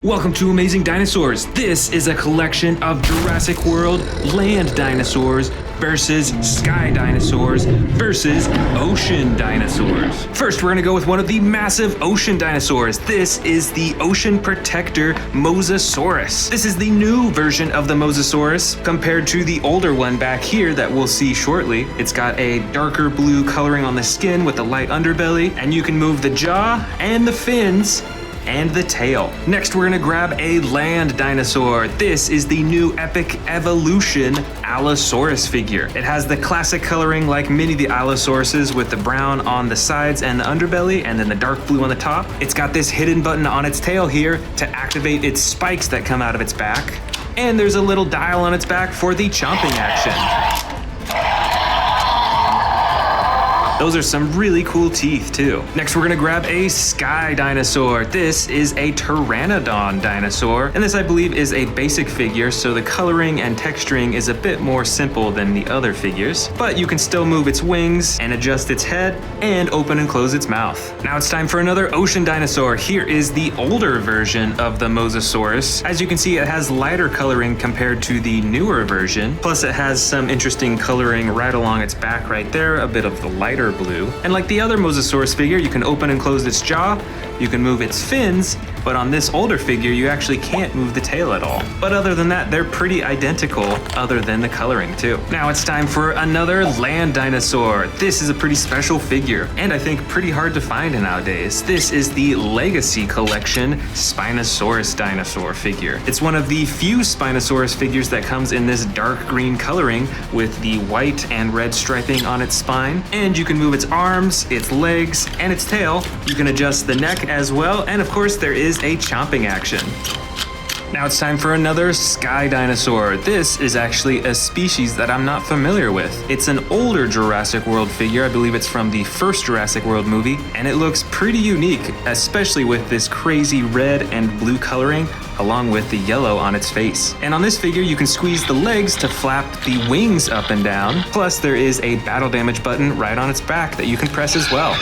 Welcome to Amazing Dinosaurs. This is a collection of Jurassic World land dinosaurs versus sky dinosaurs versus ocean dinosaurs. First, we're gonna go with one of the massive ocean dinosaurs. This is the ocean protector Mosasaurus. This is the new version of the Mosasaurus compared to the older one back here that we'll see shortly. It's got a darker blue coloring on the skin with a light underbelly, and you can move the jaw and the fins and the tail. Next, we're gonna grab a land dinosaur. This is the new Epic Evolution Allosaurus figure. It has the classic coloring like many of the Allosauruses with the brown on the sides and the underbelly and then the dark blue on the top. It's got this hidden button on its tail here to activate its spikes that come out of its back. And there's a little dial on its back for the chomping action. Those are some really cool teeth too. Next, we're gonna grab a sky dinosaur. This is a pteranodon dinosaur, and this I believe is a basic figure, so the coloring and texturing is a bit more simple than the other figures, but you can still move its wings and adjust its head and open and close its mouth. Now it's time for another ocean dinosaur. Here is the older version of the Mosasaurus. As you can see, it has lighter coloring compared to the newer version, plus it has some interesting coloring right along its back right there, a bit of the lighter blue. And like the other Mosasaurus figure, you can open and close its jaw, you can move its fins, but on this older figure, you actually can't move the tail at all. But other than that, they're pretty identical other than the coloring too. Now it's time for another land dinosaur. This is a pretty special figure, and I think pretty hard to find nowadays. This is the Legacy Collection Spinosaurus dinosaur figure. It's one of the few Spinosaurus figures that comes in this dark green coloring with the white and red striping on its spine, and you can move its arms, its legs, and its tail. You can adjust the neck as well, and of course there is a chomping action. Now it's time for another sky dinosaur. This is actually a species that I'm not familiar with. It's an older Jurassic World figure. I believe it's from the first Jurassic World movie, and it looks pretty unique, especially with this crazy red and blue coloring along with the yellow on its face. And on this figure, you can squeeze the legs to flap the wings up and down. Plus, there is a battle damage button right on its back that you can press as well.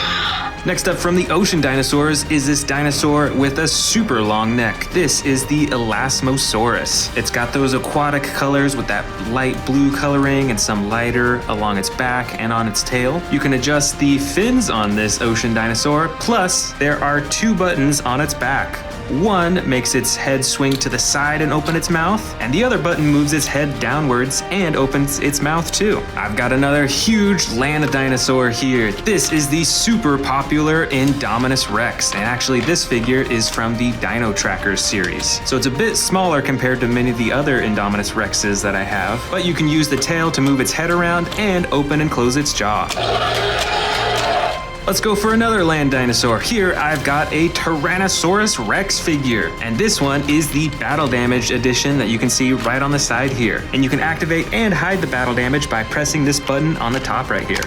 Next up from the ocean dinosaurs is this dinosaur with a super long neck. This is the Elasmosaurus. It's got those aquatic colors with that light blue coloring and some lighter along its back and on its tail. You can adjust the fins on this ocean dinosaur, plus there are two buttons on its back. One makes its head swing to the side and open its mouth, and the other button moves its head downwards and opens its mouth too. I've got another huge land dinosaur here. This is the super popular Indominus Rex, and actually this figure is from the Dino Trackers series. So it's a bit smaller compared to many of the other Indominus Rexes that I have, but you can use the tail to move its head around and open and close its jaw. Let's go for another land dinosaur. Here I've got a Tyrannosaurus Rex figure, and this one is the battle damage edition that you can see right on the side here. And you can activate and hide the battle damage by pressing this button on the top right here.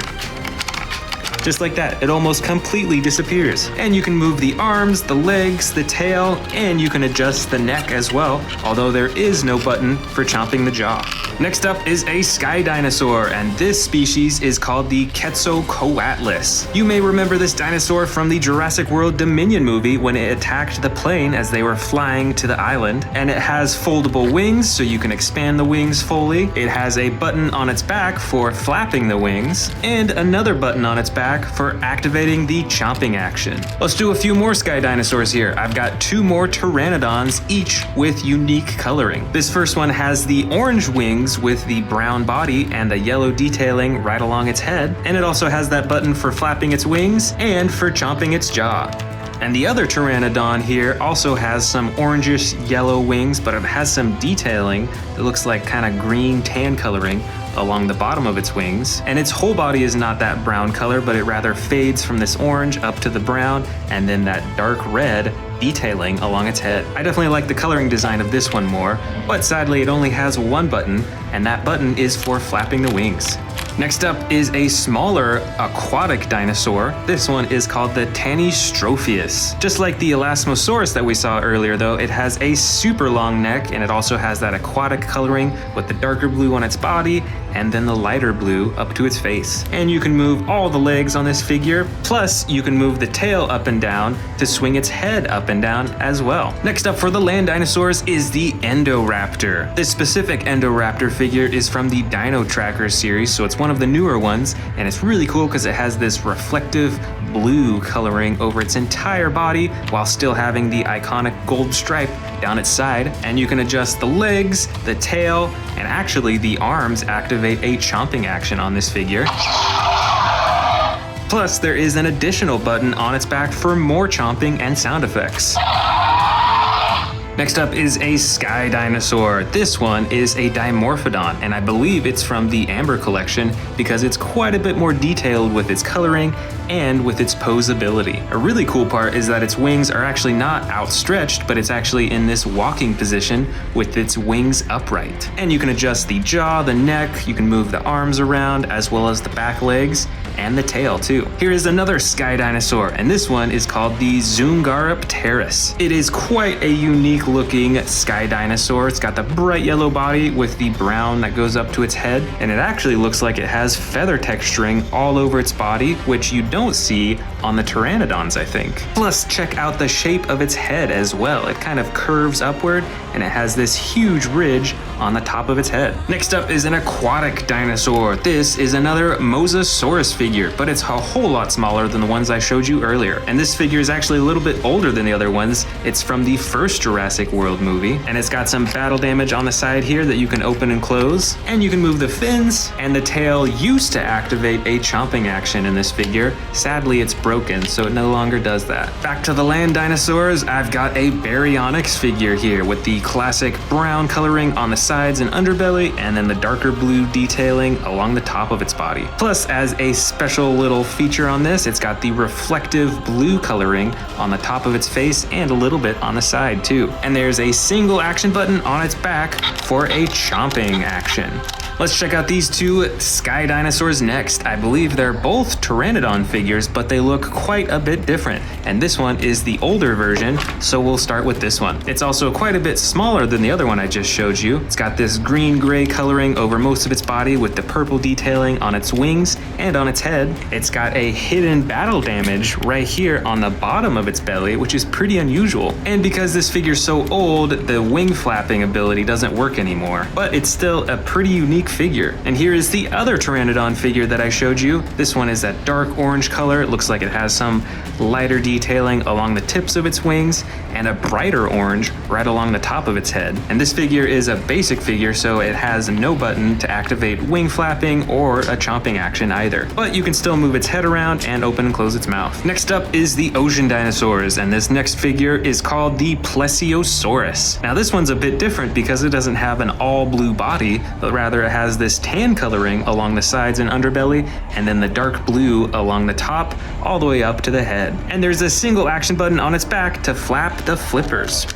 Just like that, it almost completely disappears. And you can move the arms, the legs, the tail, and you can adjust the neck as well, although there is no button for chomping the jaw. Next up is a sky dinosaur, and this species is called the Quetzalcoatlus. You may remember this dinosaur from the Jurassic World Dominion movie when it attacked the plane as they were flying to the island, and it has foldable wings so you can expand the wings fully. It has a button on its back for flapping the wings, and another button on its back for activating the chomping action. Let's do a few more sky dinosaurs here. I've got two more pteranodons, each with unique coloring. This first one has the orange wings with the brown body and the yellow detailing right along its head, and it also has that button for flapping its wings and for chomping its jaw. And the other pteranodon here also has some orangish yellow wings, but it has some detailing that looks like kind of green tan coloring along the bottom of its wings, and its whole body is not that brown color, but it rather fades from this orange up to the brown and then that dark red detailing along its head. I definitely like the coloring design of this one more, but sadly it only has one button, and that button is for flapping the wings. Next up is a smaller aquatic dinosaur. This one is called the Tanystropheus. Just like the Elasmosaurus that we saw earlier though, it has a super long neck, and it also has that aquatic coloring with the darker blue on its body and then the lighter blue up to its face. And you can move all the legs on this figure, plus you can move the tail up and down to swing its head up and down as well. Next up for the land dinosaurs is the Indoraptor. This specific Indoraptor figure is from the Dino Tracker series, so it's one of the newer ones, and it's really cool because it has this reflective blue coloring over its entire body while still having the iconic gold stripe down its side. And you can adjust the legs, the tail, and actually the arms activate a chomping action on this figure. Plus, there is an additional button on its back for more chomping and sound effects. Next up is a Sky Dinosaur. This one is a Dimorphodon, and I believe it's from the Amber collection because it's quite a bit more detailed with its coloring and with its posability. A really cool part is that its wings are actually not outstretched, but it's actually in this walking position with its wings upright. And you can adjust the jaw, the neck, you can move the arms around, as well as the back legs and the tail too. Here is another Sky Dinosaur, and this one is called the Zungarapteris. It is quite a unique looking Sky Dinosaur. It's got the bright yellow body with the brown that goes up to its head, and it actually looks like it has feather texturing all over its body, which you don't see on the Pteranodons, I think. Plus, check out the shape of its head as well. It kind of curves upward, and it has this huge ridge on the top of its head. Next up is an aquatic dinosaur. This is another Mosasaurus figure, but it's a whole lot smaller than the ones I showed you earlier. And this figure is actually a little bit older than the other ones. It's from the first Jurassic World movie, and it's got some battle damage on the side here that you can open and close, and you can move the fins, and the tail used to activate a chomping action in this figure. Sadly, it's broken, so it no longer does that. Back to the land dinosaurs, I've got a Baryonyx figure here with the classic brown coloring on the sides and underbelly, and then the darker blue detailing along the top of its body. Plus, as a special little feature on this, it's got the reflective blue coloring on the top of its face and a little bit on the side too. And there's a single action button on its back for a chomping action. Let's check out these two Sky Dinosaurs next. I believe they're both Pteranodon figures, but they look quite a bit different. And this one is the older version, so we'll start with this one. It's also quite a bit smaller than the other one I just showed you. It's got this green-gray coloring over most of its body with the purple detailing on its wings and on its head. It's got a hidden battle damage right here on the bottom of its belly, which is pretty unusual. And because this figure's so old, the wing flapping ability doesn't work anymore. But it's still a pretty unique figure. And here is the other Pteranodon figure that I showed you. This one is that dark orange color. It looks like it has some lighter detailing along the tips of its wings and a brighter orange right along the top of its head. And this figure is a basic figure, so it has no button to activate wing flapping or a chomping action either. But you can still move its head around and open and close its mouth. Next up is the ocean dinosaurs, and this next figure is called the Plesiosaurus. Now this one's a bit different because it doesn't have an all blue body, but rather it has this tan coloring along the sides and underbelly, and then the dark blue along the top all the way up to the head. And there's a single action button on its back to flap the flippers.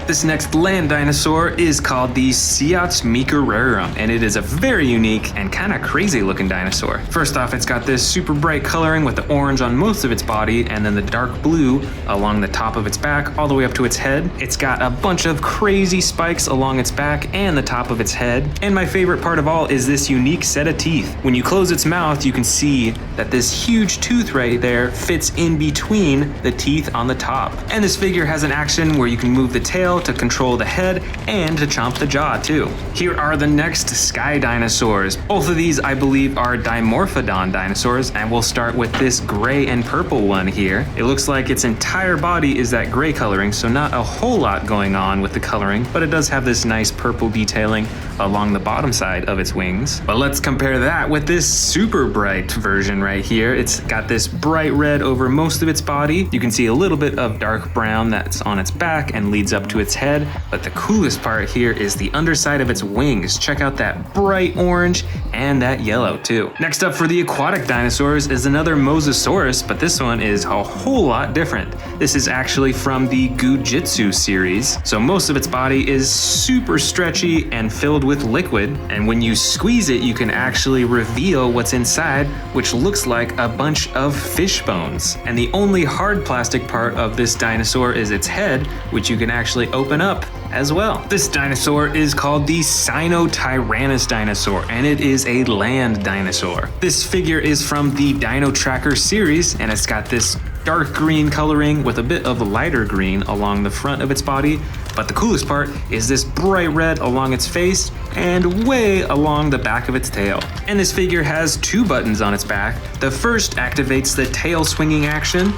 This next land dinosaur is called the Siatsmikararum, and it is a very unique and kind of crazy looking dinosaur. First off, it's got this super bright coloring with the orange on most of its body and then the dark blue along the top of its back all the way up to its head. It's got a bunch of crazy spikes along its back and the top of its head. And my favorite part of all is this unique set of teeth. When you close its mouth, you can see that this huge tooth right there fits in between the teeth on the top. And this figure has an action where you can move the tail to control the head and to chomp the jaw too. Here are the next Sky Dinosaurs. Both of these I believe are Dimorphodon dinosaurs, and we'll start with this gray and purple one here. It looks like its entire body is that gray coloring, so not a whole lot going on with the coloring, but it does have this nice purple detailing along the bottom side of its wings. But let's compare that with this super bright version right here. It's got this bright red over most of its body. You can see a little bit of dark brown that's on its back and leads up to its head, but the coolest part here is the underside of its wings. Check out that bright orange and that yellow too. Next up for the aquatic dinosaurs is another Mosasaurus, but this one is a whole lot different. This is actually from the Gujitsu series. So most of its body is super stretchy and filled with liquid, and when you squeeze it, you can actually reveal what's inside, which looks like a bunch of fish bones. And the only hard plastic part of this dinosaur is its head, which you can actually open up as well. This dinosaur is called the Sinotyrannus dinosaur, and it is a land dinosaur. This figure is from the Dino Tracker series, and it's got this dark green coloring with a bit of lighter green along the front of its body. But the coolest part is this bright red along its face and way along the back of its tail. And this figure has 2 buttons on its back. The first activates the tail swinging action,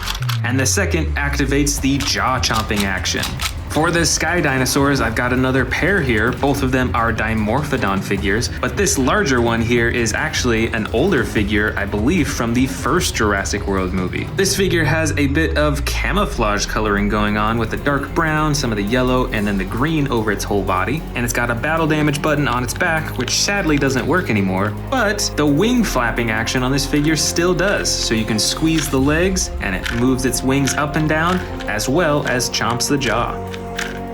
and the second activates the jaw chomping action. For the Sky Dinosaurs, I've got another pair here. Both of them are Dimorphodon figures, but this larger one here is actually an older figure, I believe, from the first Jurassic World movie. This figure has a bit of camouflage coloring going on with the dark brown, some of the yellow, and then the green over its whole body. And it's got a battle damage button on its back, which sadly doesn't work anymore, but the wing flapping action on this figure still does. So you can squeeze the legs and it moves its wings up and down, as well as chomps the jaw.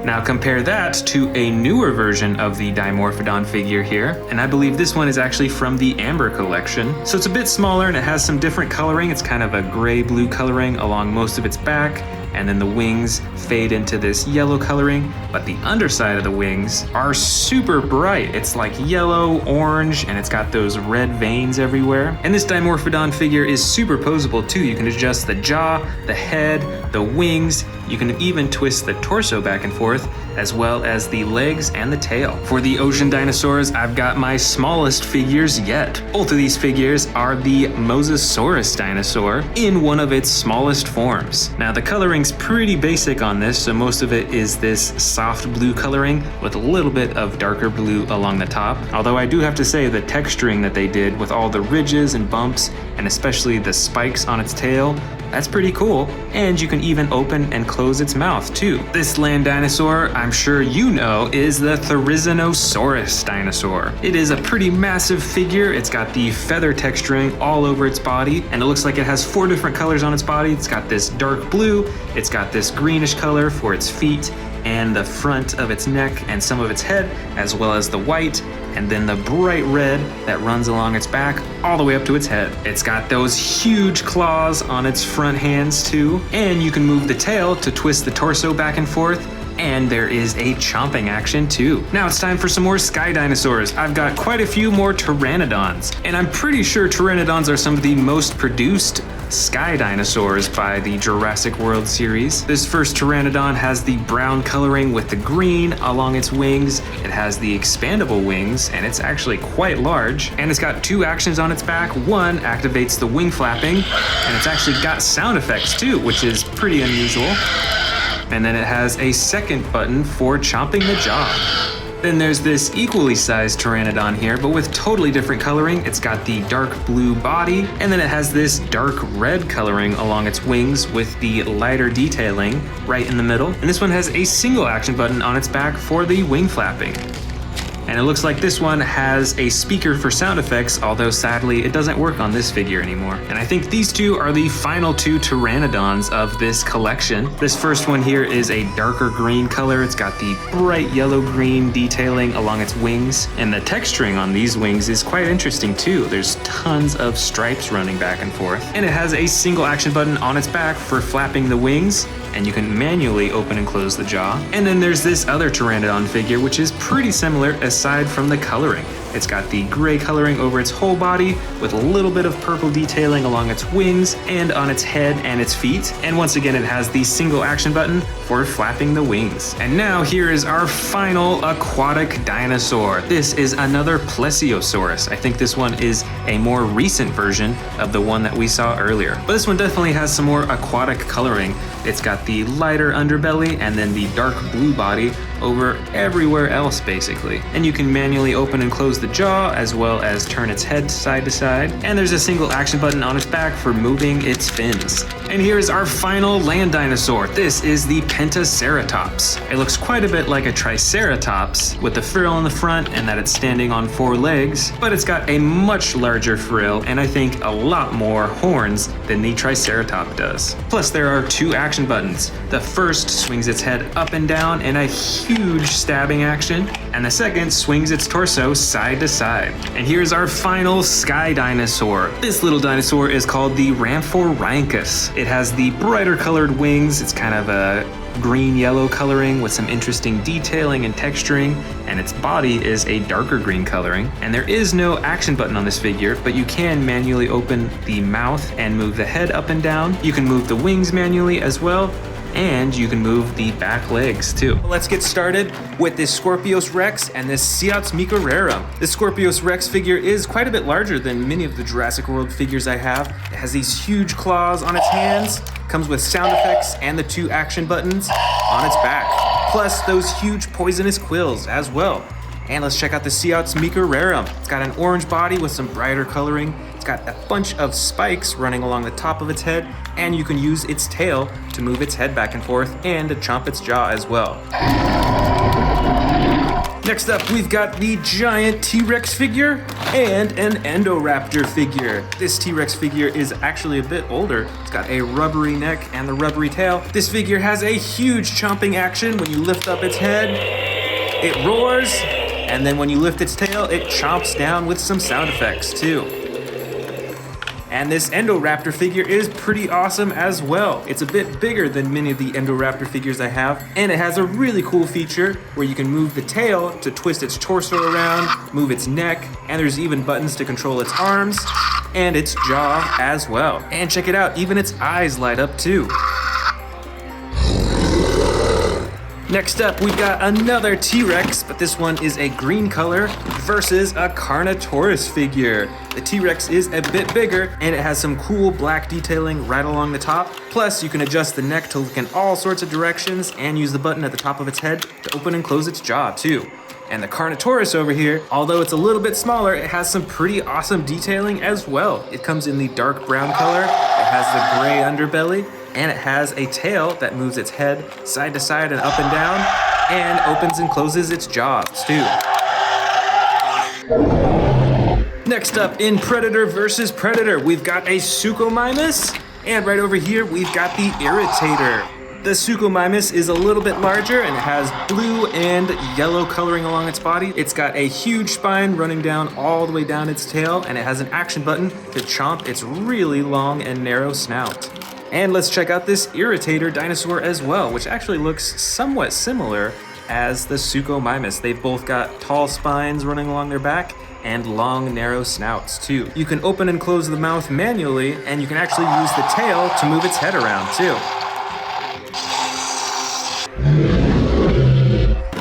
Now compare that to a newer version of the Dimorphodon figure here, and I believe this one is actually from the Amber collection. So it's a bit smaller and it has some different coloring. It's kind of a gray-blue coloring along most of its back, and then the wings fade into this yellow coloring, but the underside of the wings are super bright. It's like yellow, orange, and it's got those red veins everywhere. And this Dimorphodon figure is super posable too. You can adjust the jaw, the head, the wings. You can even twist the torso back and forth, as well as the legs and the tail. For the ocean dinosaurs, I've got my smallest figures yet. Both of these figures are the Mosasaurus dinosaur in one of its smallest forms. Now the coloring's pretty basic on this, so most of it is this soft blue coloring with a little bit of darker blue along the top. Although I do have to say the texturing that they did with all the ridges and bumps, and especially the spikes on its tail, that's pretty cool, and you can even open and close its mouth too. This land dinosaur, I'm sure you know, is the Therizinosaurus dinosaur. It is a pretty massive figure. It's got the feather texturing all over its body, and it looks like it has 4 different colors on its body. It's got this dark blue, it's got this greenish color for its feet and the front of its neck and some of its head, as well as the white, and then the bright red that runs along its back all the way up to its head. It's got those huge claws on its front hands too, and you can move the tail to twist the torso back and forth, and there is a chomping action too. Now it's time for some more sky dinosaurs. I've got quite a few more pteranodons, and I'm pretty sure pteranodons are some of the most produced sky dinosaurs by the Jurassic World series. This first pteranodon has the brown coloring with the green along its wings. It has the expandable wings, and it's actually quite large, and it's got 2 actions on its back. One activates the wing flapping, and it's actually got sound effects too, which is pretty unusual. And then it has a second button for chomping the jaw. Then there's this equally sized pteranodon here, but with totally different coloring. It's got the dark blue body, and then it has this dark red coloring along its wings with the lighter detailing right in the middle. And this one has a single action button on its back for the wing flapping. And it looks like this one has a speaker for sound effects, although sadly it doesn't work on this figure anymore. And I think these 2 are the final 2 pteranodons of this collection. This first one here is a darker green color. It's got the bright yellow-green detailing along its wings, and the texturing on these wings is quite interesting too. There's tons of stripes running back and forth. And it has a single action button on its back for flapping the wings, and you can manually open and close the jaw. And then there's this other pteranodon figure, which is pretty similar aside from the coloring. It's got the gray coloring over its whole body with a little bit of purple detailing along its wings and on its head and its feet. And once again, it has the single action button for flapping the wings. And now here is our final aquatic dinosaur. This is another Plesiosaurus. I think this one is a more recent version of the one that we saw earlier. But this one definitely has some more aquatic coloring. It's got the lighter underbelly and then the dark blue body over everywhere else basically. And you can manually open and close the jaw as well as turn its head side to side. And there's a single action button on its back for moving its fins. And here's our final land dinosaur. This is the Pentaceratops. It looks quite a bit like a Triceratops with the frill in the front and that it's standing on 4 legs, but it's got a much larger frill and I think a lot more horns than the Triceratops does. Plus there are 2 action buttons. The first swings its head up and down in a huge stabbing action, and the second swings its torso side to side. And here's our final sky dinosaur. This little dinosaur is called the Rhamphorhynchus. It has the brighter colored wings. It's kind of a green-yellow coloring with some interesting detailing and texturing, and its body is a darker green coloring. And there is no action button on this figure, but you can manually open the mouth and move the head up and down. You can move the wings manually as well, and you can move the back legs too. Let's get started with this Scorpius Rex and this Seats Microrarum. This Scorpius Rex figure is quite a bit larger than many of the Jurassic World figures I have. It has these huge claws on its hands, comes with sound effects and the 2 action buttons on its back, plus those huge poisonous quills as well. And let's check out the Seats Microrarum. It's got an orange body with some brighter coloring. It's got a bunch of spikes running along the top of its head, and you can use its tail to move its head back and forth and to chomp its jaw as well. Next up, we've got the giant T-Rex figure and an Endoraptor figure. This T-Rex figure is actually a bit older. It's got a rubbery neck and the rubbery tail. This figure has a huge chomping action. When you lift up its head, it roars, and then when you lift its tail, it chomps down with some sound effects too. And this Endoraptor figure is pretty awesome as well. It's a bit bigger than many of the Endoraptor figures I have, and it has a really cool feature where you can move the tail to twist its torso around, move its neck, and there's even buttons to control its arms and its jaw as well. And check it out, even its eyes light up too. Next up, we've got another T-Rex, but this one is a green color versus a Carnotaurus figure. The T-Rex is a bit bigger, and it has some cool black detailing right along the top. Plus, you can adjust the neck to look in all sorts of directions and use the button at the top of its head to open and close its jaw too. And the Carnotaurus over here, although it's a little bit smaller, it has some pretty awesome detailing as well. It comes in the dark brown color, it has the gray underbelly, and it has a tail that moves its head side to side and up and down, and opens and closes its jaws too. Next up, in Predator versus Predator, we've got a Suchomimus, and right over here we've got the Irritator. The Suchomimus is a little bit larger, and it has blue and yellow coloring along its body. It's got a huge spine running down all the way down its tail, and it has an action button to chomp its really long and narrow snout. And let's check out this Irritator dinosaur as well, which actually looks somewhat similar as the Suchomimus. They've both got tall spines running along their back and long, narrow snouts too. You can open and close the mouth manually, and you can actually use the tail to move its head around too.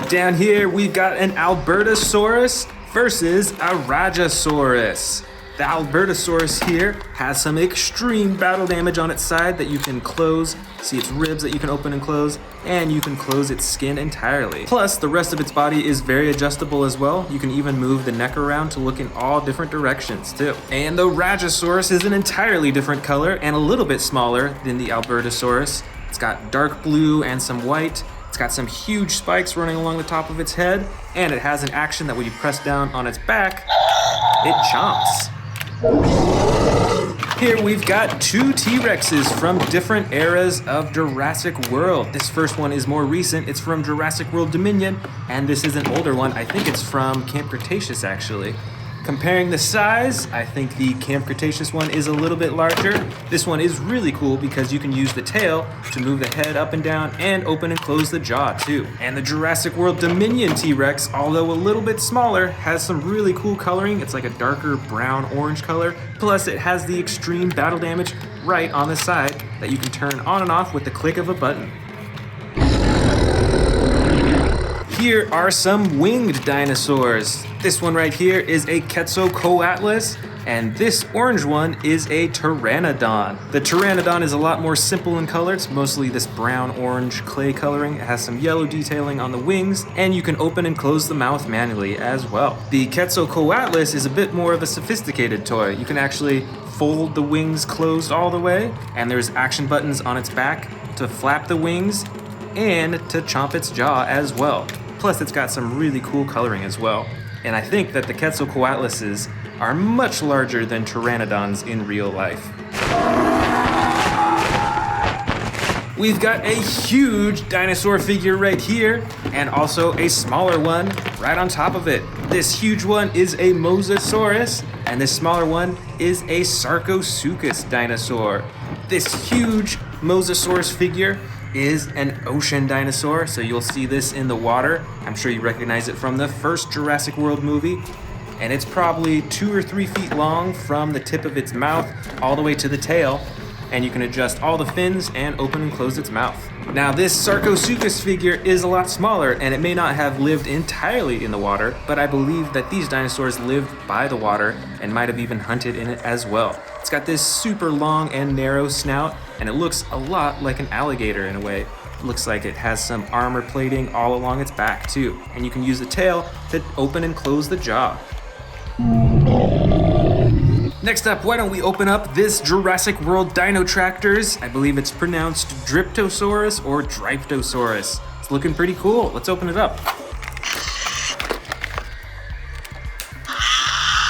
Down here, we've got an Albertosaurus versus a Rajasaurus. The Albertosaurus here has some extreme battle damage on its side that you can close. See its ribs that you can open and close, and you can close its skin entirely. Plus, the rest of its body is very adjustable as well. You can even move the neck around to look in all different directions too. And the Rajasaurus is an entirely different color and a little bit smaller than the Albertosaurus. It's got dark blue and some white. It's got some huge spikes running along the top of its head, and it has an action that when you press down on its back, it chomps. Here we've got 2 T-Rexes from different eras of Jurassic World. This first one is more recent. It's from Jurassic World Dominion, and this is an older one. I think it's from Camp Cretaceous, actually. Comparing the size, I think the Camp Cretaceous one is a little bit larger. This one is really cool because you can use the tail to move the head up and down and open and close the jaw too. And the Jurassic World Dominion T-Rex, although a little bit smaller, has some really cool coloring. It's like a darker brown-orange color. Plus, it has the extreme battle damage right on the side that you can turn on and off with the click of a button. Here are some winged dinosaurs. This one right here is a Quetzalcoatlus, and this orange one is a Pteranodon. The Pteranodon is a lot more simple in color. It's mostly this brown-orange clay coloring. It has some yellow detailing on the wings, and you can open and close the mouth manually as well. The Quetzalcoatlus is a bit more of a sophisticated toy. You can actually fold the wings closed all the way, and there's action buttons on its back to flap the wings and to chomp its jaw as well. Plus, it's got some really cool coloring as well. And I think that the Quetzalcoatluses are much larger than Pteranodons in real life. We've got a huge dinosaur figure right here, and also a smaller one right on top of it. This huge one is a Mosasaurus, and this smaller one is a Sarcosuchus dinosaur. This huge Mosasaurus figure is an ocean dinosaur, so you'll see this in the water. I'm sure you recognize it from the first Jurassic World movie. And it's probably 2 or 3 feet long from the tip of its mouth all the way to the tail. And you can adjust all the fins and open and close its mouth. Now this Sarcosuchus figure is a lot smaller, and it may not have lived entirely in the water, but I believe that these dinosaurs lived by the water and might have even hunted in it as well. It's got this super long and narrow snout, and it looks a lot like an alligator in a way. It looks like it has some armor plating all along its back too, and you can use the tail to open and close the jaw. Next up, why don't we open up this Jurassic World Dino Tractors? I believe it's pronounced Dryptosaurus or Dryptosaurus. It's looking pretty cool. Let's open it up.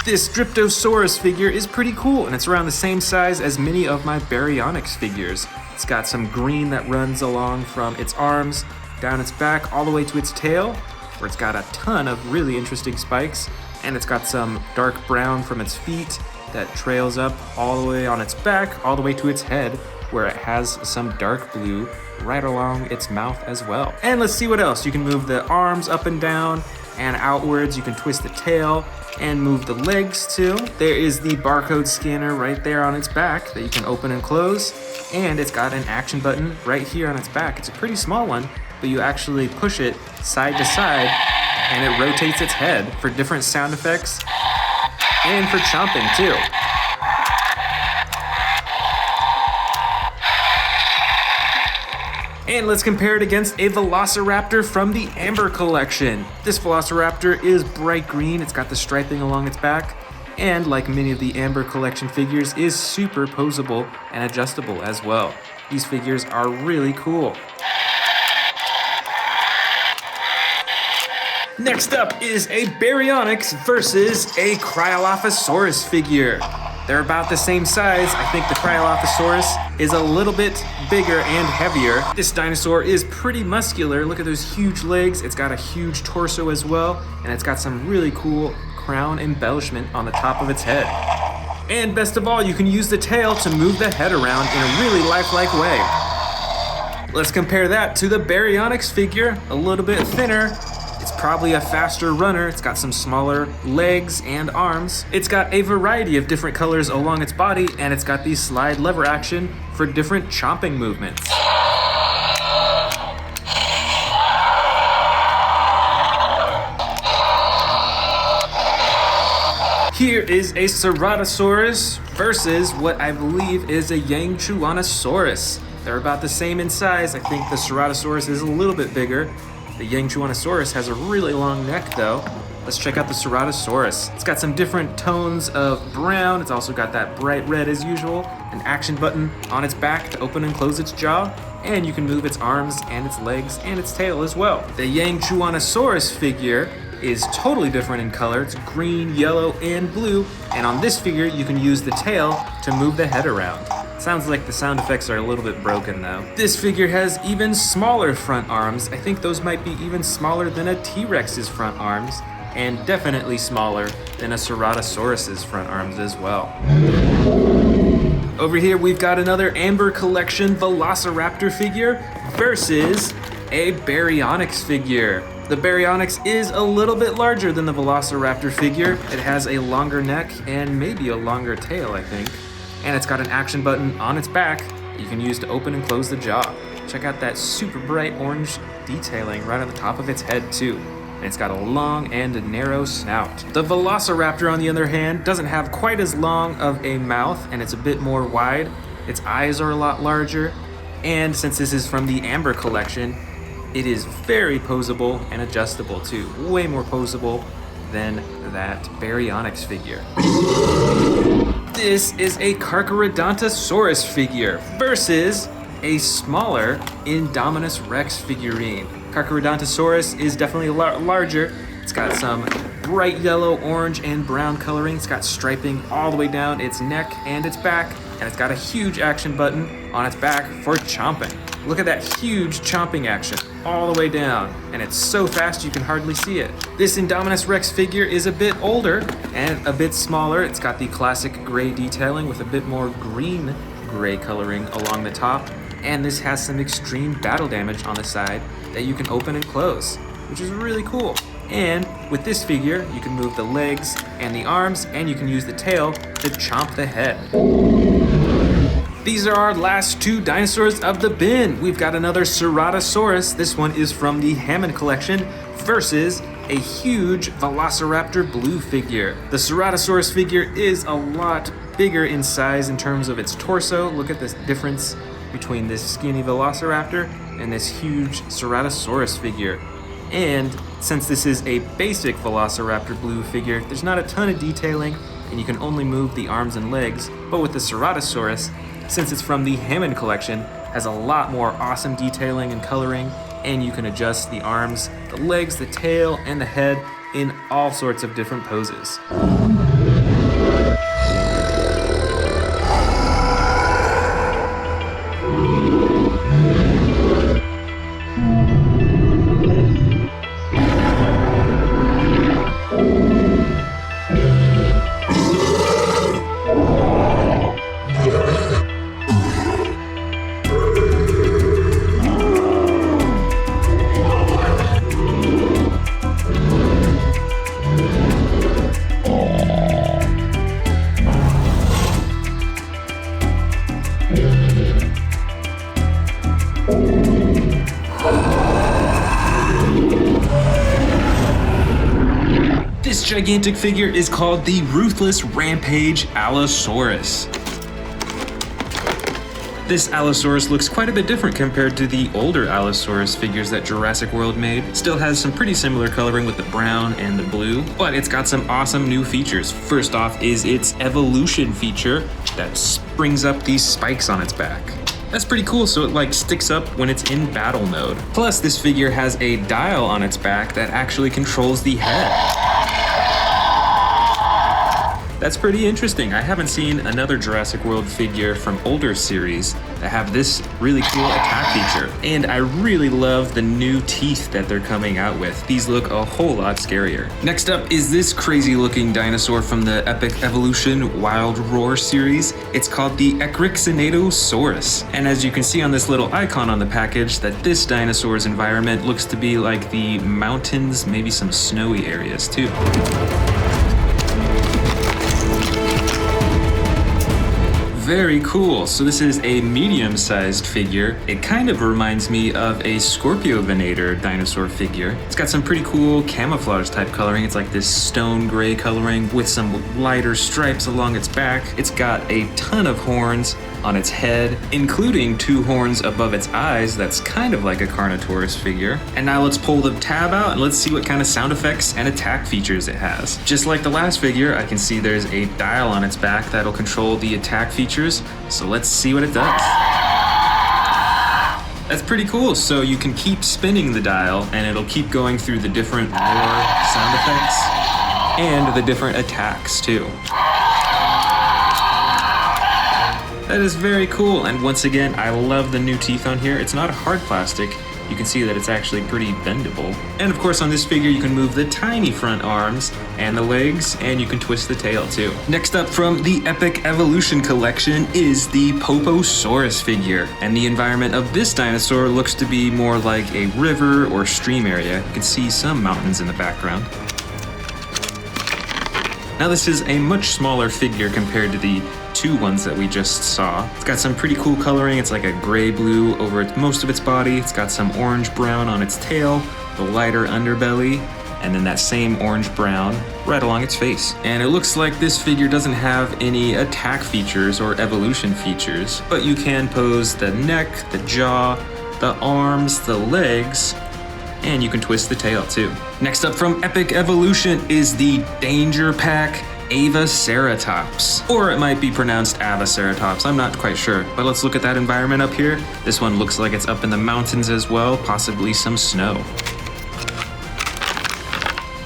This Dryptosaurus figure is pretty cool, and it's around the same size as many of my Baryonyx figures. It's got some green that runs along from its arms, down its back, all the way to its tail, where it's got a ton of really interesting spikes, and it's got some dark brown from its feet that trails up all the way on its back, all the way to its head, where it has some dark blue right along its mouth as well. And let's see what else. You can move the arms up and down and outwards. You can twist the tail and move the legs too. There is the barcode scanner right there on its back that you can open and close. And it's got an action button right here on its back. It's a pretty small one, but you actually push it side to side and it rotates its head for different sound effects and for chomping too. And let's compare it against a Velociraptor from the Amber collection. This Velociraptor is bright green, it's got the striping along its back, and like many of the Amber collection figures, is super posable and adjustable as well. These figures are really cool. Next up is a Baryonyx versus a Cryolophosaurus figure. They're about the same size. I think the Cryolophosaurus is a little bit bigger and heavier. This dinosaur is pretty muscular. Look at those huge legs. It's got a huge torso as well, and it's got some really cool crown embellishment on the top of its head. And best of all, you can use the tail to move the head around in a really lifelike way. Let's compare that to the Baryonyx figure, a little bit thinner. It's probably a faster runner. It's got some smaller legs and arms. It's got a variety of different colors along its body, and it's got the slide lever action for different chomping movements. Here is a Ceratosaurus versus what I believe is a Yangchuanosaurus. They're about the same in size. I think the Ceratosaurus is a little bit bigger. The Yangchuanosaurus has a really long neck though. Let's check out the Ceratosaurus. It's got some different tones of brown. It's also got that bright red as usual, an action button on its back to open and close its jaw, and you can move its arms and its legs and its tail as well. The Yangchuanosaurus figure is totally different in color. It's green, yellow, and blue, and on this figure you can use the tail to move the head around. Sounds like the sound effects are a little bit broken though. This figure has even smaller front arms. I think those might be even smaller than a T-Rex's front arms, and definitely smaller than a Ceratosaurus's front arms as well. Over here we've got another Amber Collection Velociraptor figure versus a Baryonyx figure. The Baryonyx is a little bit larger than the Velociraptor figure. It has a longer neck and maybe a longer tail, I think. And it's got an action button on its back that you can use to open and close the jaw. Check out that super bright orange detailing right on the top of its head too. And it's got a long and narrow snout. The Velociraptor, on the other hand, doesn't have quite as long of a mouth, and it's a bit more wide. Its eyes are a lot larger, and since this is from the Amber collection, it is very posable and adjustable too. Way more posable than that Baryonyx figure. This is a Carcharodontosaurus figure versus a smaller Indominus Rex figurine. Carcharodontosaurus is definitely a lot larger. It's got some bright yellow, orange, and brown coloring. It's got striping all the way down its neck and its back, and it's got a huge action button on its back for chomping. Look at that huge chomping action all the way down, and it's so fast you can hardly see it. This Indominus Rex figure is a bit older and a bit smaller. It's got the classic gray detailing with a bit more green-gray coloring along the top, and this has some extreme battle damage on the side that you can open and close, which is really cool. And with this figure, you can move the legs and the arms, and you can use the tail to chomp the head. These are our last two dinosaurs of the bin. We've got another Ceratosaurus. This one is from the Hammond collection versus a huge Velociraptor blue figure. The Ceratosaurus figure is a lot bigger in size in terms of its torso. Look at this difference between this skinny Velociraptor and this huge Ceratosaurus figure. And since this is a basic Velociraptor blue figure, there's not a ton of detailing and you can only move the arms and legs. But with the Ceratosaurus, since it's from the Hammond collection, has a lot more awesome detailing and coloring, and you can adjust the arms, the legs, the tail, and the head in all sorts of different poses. This gigantic figure is called the Ruthless Rampage Allosaurus. This Allosaurus looks quite a bit different compared to the older Allosaurus figures that Jurassic World made. Still has some pretty similar coloring with the brown and the blue, but it's got some awesome new features. First off is its evolution feature that springs up these spikes on its back. That's pretty cool, so it sticks up when it's in battle mode. Plus, this figure has a dial on its back that actually controls the head. That's pretty interesting. I haven't seen another Jurassic World figure from older series that have this really cool attack feature. And I really love the new teeth that they're coming out with. These look a whole lot scarier. Next up is this crazy looking dinosaur from the Epic Evolution Wild Roar series. It's called the Cretaceous. And as you can see on this little icon on the package, that this dinosaur's environment looks to be like the mountains, maybe some snowy areas too. Very cool. So this is a medium-sized figure. It kind of reminds me of a Scorpiovinator dinosaur figure. It's got some pretty cool camouflage type coloring. It's like this stone gray coloring with some lighter stripes along its back. It's got a ton of horns on its head, including 2 horns above its eyes. That's kind of like a Carnotaurus figure. And now let's pull the tab out and let's see what kind of sound effects and attack features it has. Just like the last figure, I can see there's a dial on its back that'll control the attack features. So let's see what it does. That's pretty cool. So you can keep spinning the dial and it'll keep going through the different roar sound effects and the different attacks too. That is very cool, and once again, I love the new teeth on here. It's not a hard plastic. You can see that it's actually pretty bendable. And of course on this figure you can move the tiny front arms and the legs, and you can twist the tail too. Next up from the Epic Evolution collection is the Poposaurus figure. And the environment of this dinosaur looks to be more like a river or stream area. You can see some mountains in the background. Now this is a much smaller figure compared to the 2 ones that we just saw. It's got some pretty cool coloring. It's like a gray-blue over most of its body. It's got some orange-brown on its tail, the lighter underbelly, and then that same orange-brown right along its face. And it looks like this figure doesn't have any attack features or evolution features, but you can pose the neck, the jaw, the arms, the legs, and you can twist the tail too. Next up from Epic Evolution is the Danger Pack Avaceratops, or it might be pronounced Avaceratops, I'm not quite sure, but let's look at that environment up here. This one looks like it's up in the mountains as well, possibly some snow.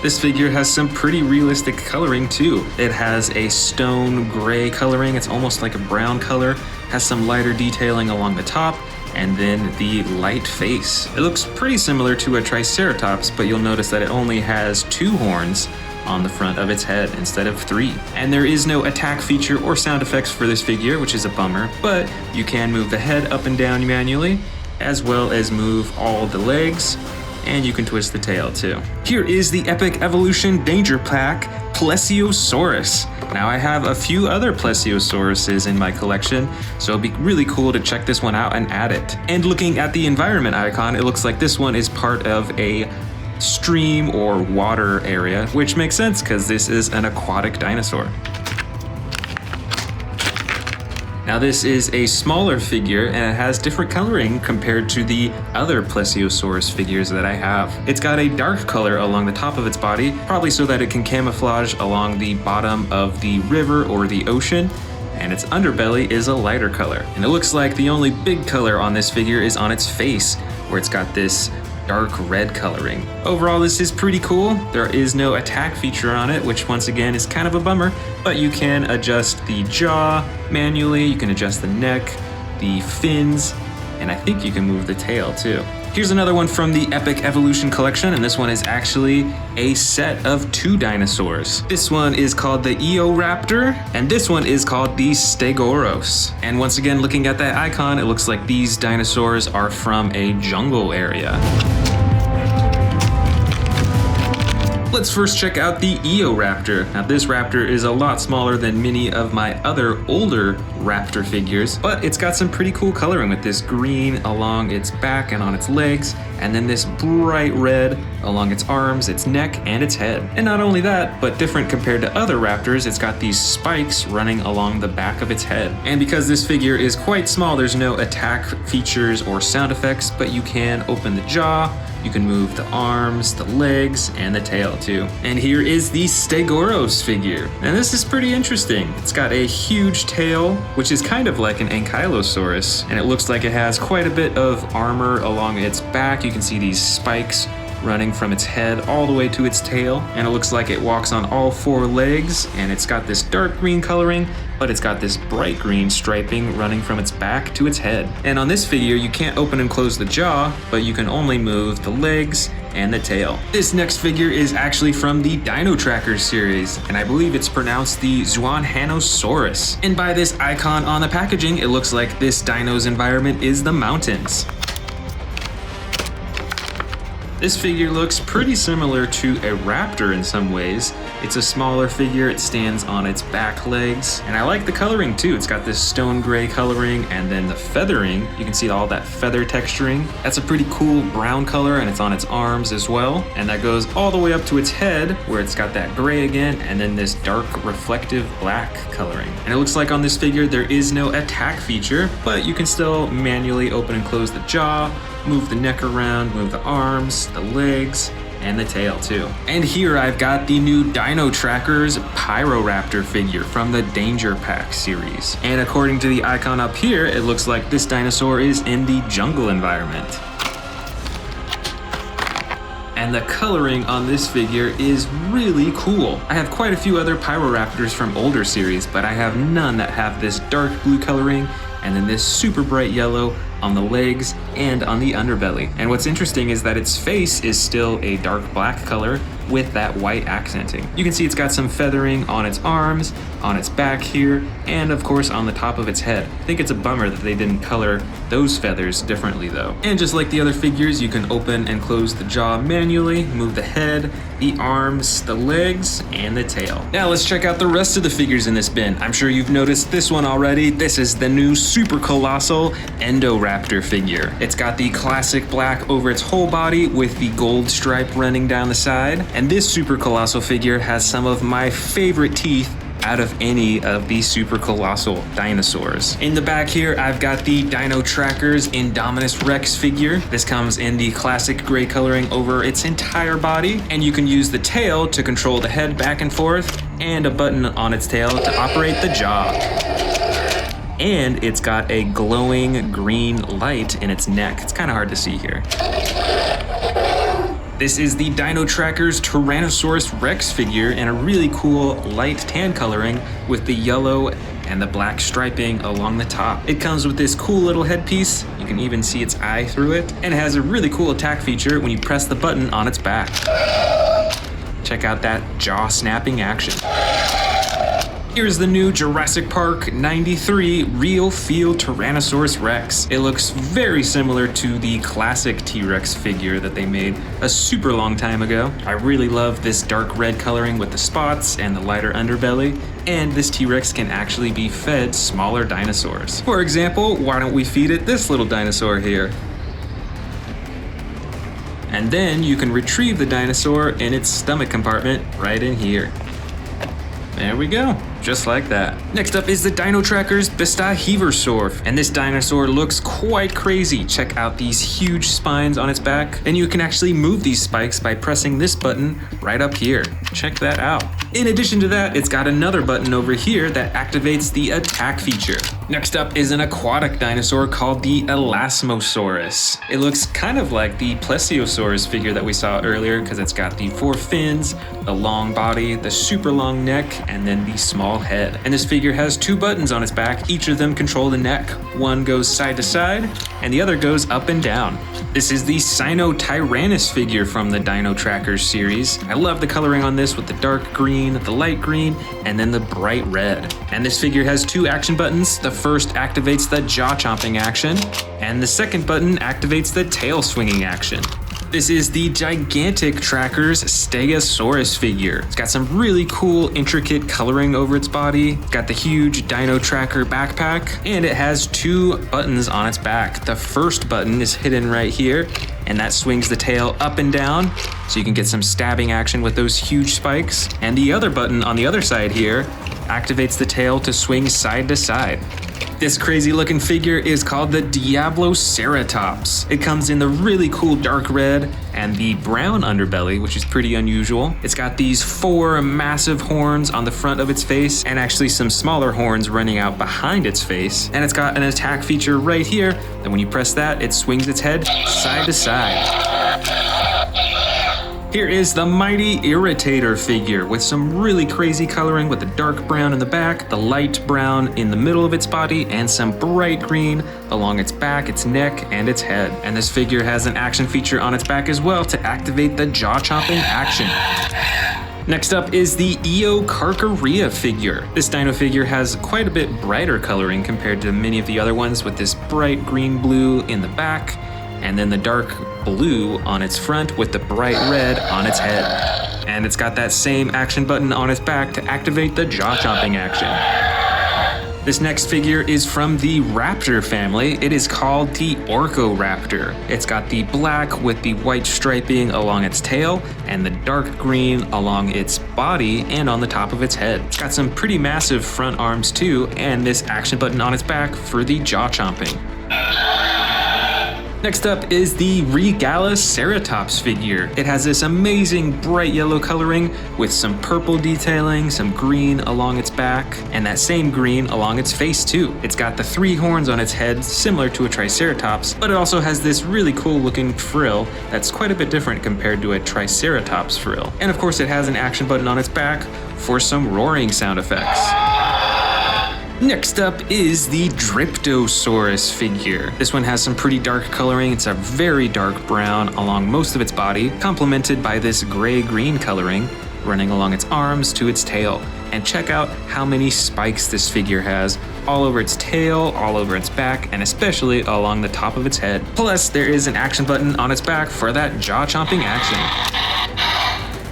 This figure has some pretty realistic coloring too. It has a stone gray coloring, it's almost like a brown color, has some lighter detailing along the top, and then the light face. It looks pretty similar to a Triceratops, but you'll notice that it only has 2 horns, on the front of its head instead of 3. And there is no attack feature or sound effects for this figure, which is a bummer, but you can move the head up and down manually, as well as move all the legs, and you can twist the tail too. Here is the Epic Evolution Danger Pack Plesiosaurus. Now I have a few other Plesiosauruses in my collection, so it'd be really cool to check this one out and add it. And looking at the environment icon, it looks like this one is part of a stream or water area, which makes sense because this is an aquatic dinosaur. Now this is a smaller figure and it has different coloring compared to the other Plesiosaurus figures that I have. It's got a dark color along the top of its body, probably so that it can camouflage along the bottom of the river or the ocean, and its underbelly is a lighter color. And it looks like the only big color on this figure is on its face, where it's got this dark red coloring. Overall, this is pretty cool. There is no attack feature on it, which once again is kind of a bummer, but you can adjust the jaw manually, you can adjust the neck, the fins, and I think you can move the tail too. Here's another one from the Epic Evolution collection, and this one is actually a set of 2 dinosaurs. This one is called the Eoraptor, and this one is called the Stegosaurus. And once again, looking at that icon, it looks like these dinosaurs are from a jungle area. Let's first check out the Eoraptor. Now this raptor is a lot smaller than many of my other older raptor figures, but it's got some pretty cool coloring with this green along its back and on its legs, and then this bright red along its arms, its neck, and its head. And not only that, but different compared to other raptors, it's got these spikes running along the back of its head. And because this figure is quite small, there's no attack features or sound effects, but you can open the jaw, you can move the arms, the legs, and the tail too. And here is the Stegosaurus figure. And this is pretty interesting. It's got a huge tail, which is kind of like an Ankylosaurus, and it looks like it has quite a bit of armor along its back. You can see these spikes running from its head all the way to its tail, and it looks like it walks on all 4 legs, and it's got this dark green coloring, but it's got this bright green striping running from its back to its head. And on this figure, you can't open and close the jaw, but you can only move the legs and the tail. This next figure is actually from the Dino Trackers series, and I believe it's pronounced the Spinosaurus. And by this icon on the packaging, it looks like this dino's environment is the mountains. This figure looks pretty similar to a raptor in some ways. It's a smaller figure, it stands on its back legs, and I like the coloring too. It's got this stone gray coloring, and then the feathering, you can see all that feather texturing. That's a pretty cool brown color, and it's on its arms as well. And that goes all the way up to its head, where it's got that gray again, and then this dark reflective black coloring. And it looks like on this figure there is no attack feature, but you can still manually open and close the jaw, move the neck around, move the arms, the legs, and the tail too. And here I've got the new Dino Trackers Pyroraptor figure from the Danger Pack series. And according to the icon up here, it looks like this dinosaur is in the jungle environment. And the coloring on this figure is really cool. I have quite a few other Pyroraptors from older series, but I have none that have this dark blue coloring and then this super bright yellow on the legs and on the underbelly. And what's interesting is that its face is still a dark black color with that white accenting. You can see it's got some feathering on its arms, on its back here, and of course on the top of its head. I think it's a bummer that they didn't color those feathers differently though. And just like the other figures, you can open and close the jaw manually, move the head, the arms, the legs, and the tail. Now let's check out the rest of the figures in this bin. I'm sure you've noticed this one already. This is the new super colossal Indoraptor figure. It's got the classic black over its whole body with the gold stripe running down the side. And this super colossal figure has some of my favorite teeth out of any of these super colossal dinosaurs. In the back here, I've got the Dino Trackers Indominus Rex figure. This comes in the classic gray coloring over its entire body, and you can use the tail to control the head back and forth, and a button on its tail to operate the jaw. And it's got a glowing green light in its neck. It's kind of hard to see here. This is the Dino Trackers Tyrannosaurus Rex figure in a really cool light tan coloring with the yellow and the black striping along the top. It comes with this cool little headpiece. You can even see its eye through it. And it has a really cool attack feature when you press the button on its back. Check out that jaw-snapping action. Here's the new Jurassic Park 93 Real Feel Tyrannosaurus Rex. It looks very similar to the classic T-Rex figure that they made a super long time ago. I really love this dark red coloring with the spots and the lighter underbelly, and this T-Rex can actually be fed smaller dinosaurs. For example, why don't we feed it this little dinosaur here? And then you can retrieve the dinosaur in its stomach compartment right in here. There we go, just like that. Next up is the Dino Tracker's Bestaheversaur, and this dinosaur looks quite crazy. Check out these huge spines on its back, and you can actually move these spikes by pressing this button right up here. Check that out. In addition to that, it's got another button over here that activates the attack feature. Next up is an aquatic dinosaur called the Elasmosaurus. It looks kind of like the Plesiosaurus figure that we saw earlier because it's got the 4 fins, the long body, the super long neck, and then the small head. And this figure has 2 buttons on its back. Each of them control the neck. One goes side to side, and the other goes up and down. This is the Sinotyrannus figure from the Dino Trackers series. I love the coloring on this with the dark green, the light green, and then the bright red. And this figure has 2 action buttons. The first activates the jaw chomping action, and the second button activates the tail swinging action. This is the Gigantic Trackers Stegosaurus figure. It's got some really cool, intricate coloring over its body. It's got the huge Dino Tracker backpack, and it has 2 buttons on its back. The first button is hidden right here, and that swings the tail up and down, so you can get some stabbing action with those huge spikes. And the other button on the other side here activates the tail to swing side to side. This crazy looking figure is called the Diabloceratops. It comes in the really cool dark red and the brown underbelly, which is pretty unusual. It's got these 4 massive horns on the front of its face and actually some smaller horns running out behind its face. And it's got an attack feature right here that when you press that, it swings its head side to side. Here is the Mighty Irritator figure with some really crazy coloring with the dark brown in the back, the light brown in the middle of its body, and some bright green along its back, its neck, and its head. And this figure has an action feature on its back as well to activate the jaw-chomping action. Next up is the Eocarcharia figure. This dino figure has quite a bit brighter coloring compared to many of the other ones, with this bright green-blue in the back, and then the dark blue on its front with the bright red on its head. And it's got that same action button on its back to activate the jaw-chomping action. This next figure is from the Raptor family. It is called the Orcoraptor. It's got the black with the white striping along its tail and the dark green along its body and on the top of its head. It's got some pretty massive front arms too, and this action button on its back for the jaw-chomping. Next up is the Regaloceratops figure. It has this amazing bright yellow coloring with some purple detailing, some green along its back, and that same green along its face too. It's got the 3 horns on its head, similar to a Triceratops, but it also has this really cool looking frill that's quite a bit different compared to a Triceratops frill. And of course it has an action button on its back for some roaring sound effects. Next up is the Dryptosaurus figure. This one has some pretty dark coloring. It's a very dark brown along most of its body, complemented by this gray-green coloring running along its arms to its tail. And check out how many spikes this figure has, all over its tail, all over its back, and especially along the top of its head. Plus, there is an action button on its back for that jaw-chomping action.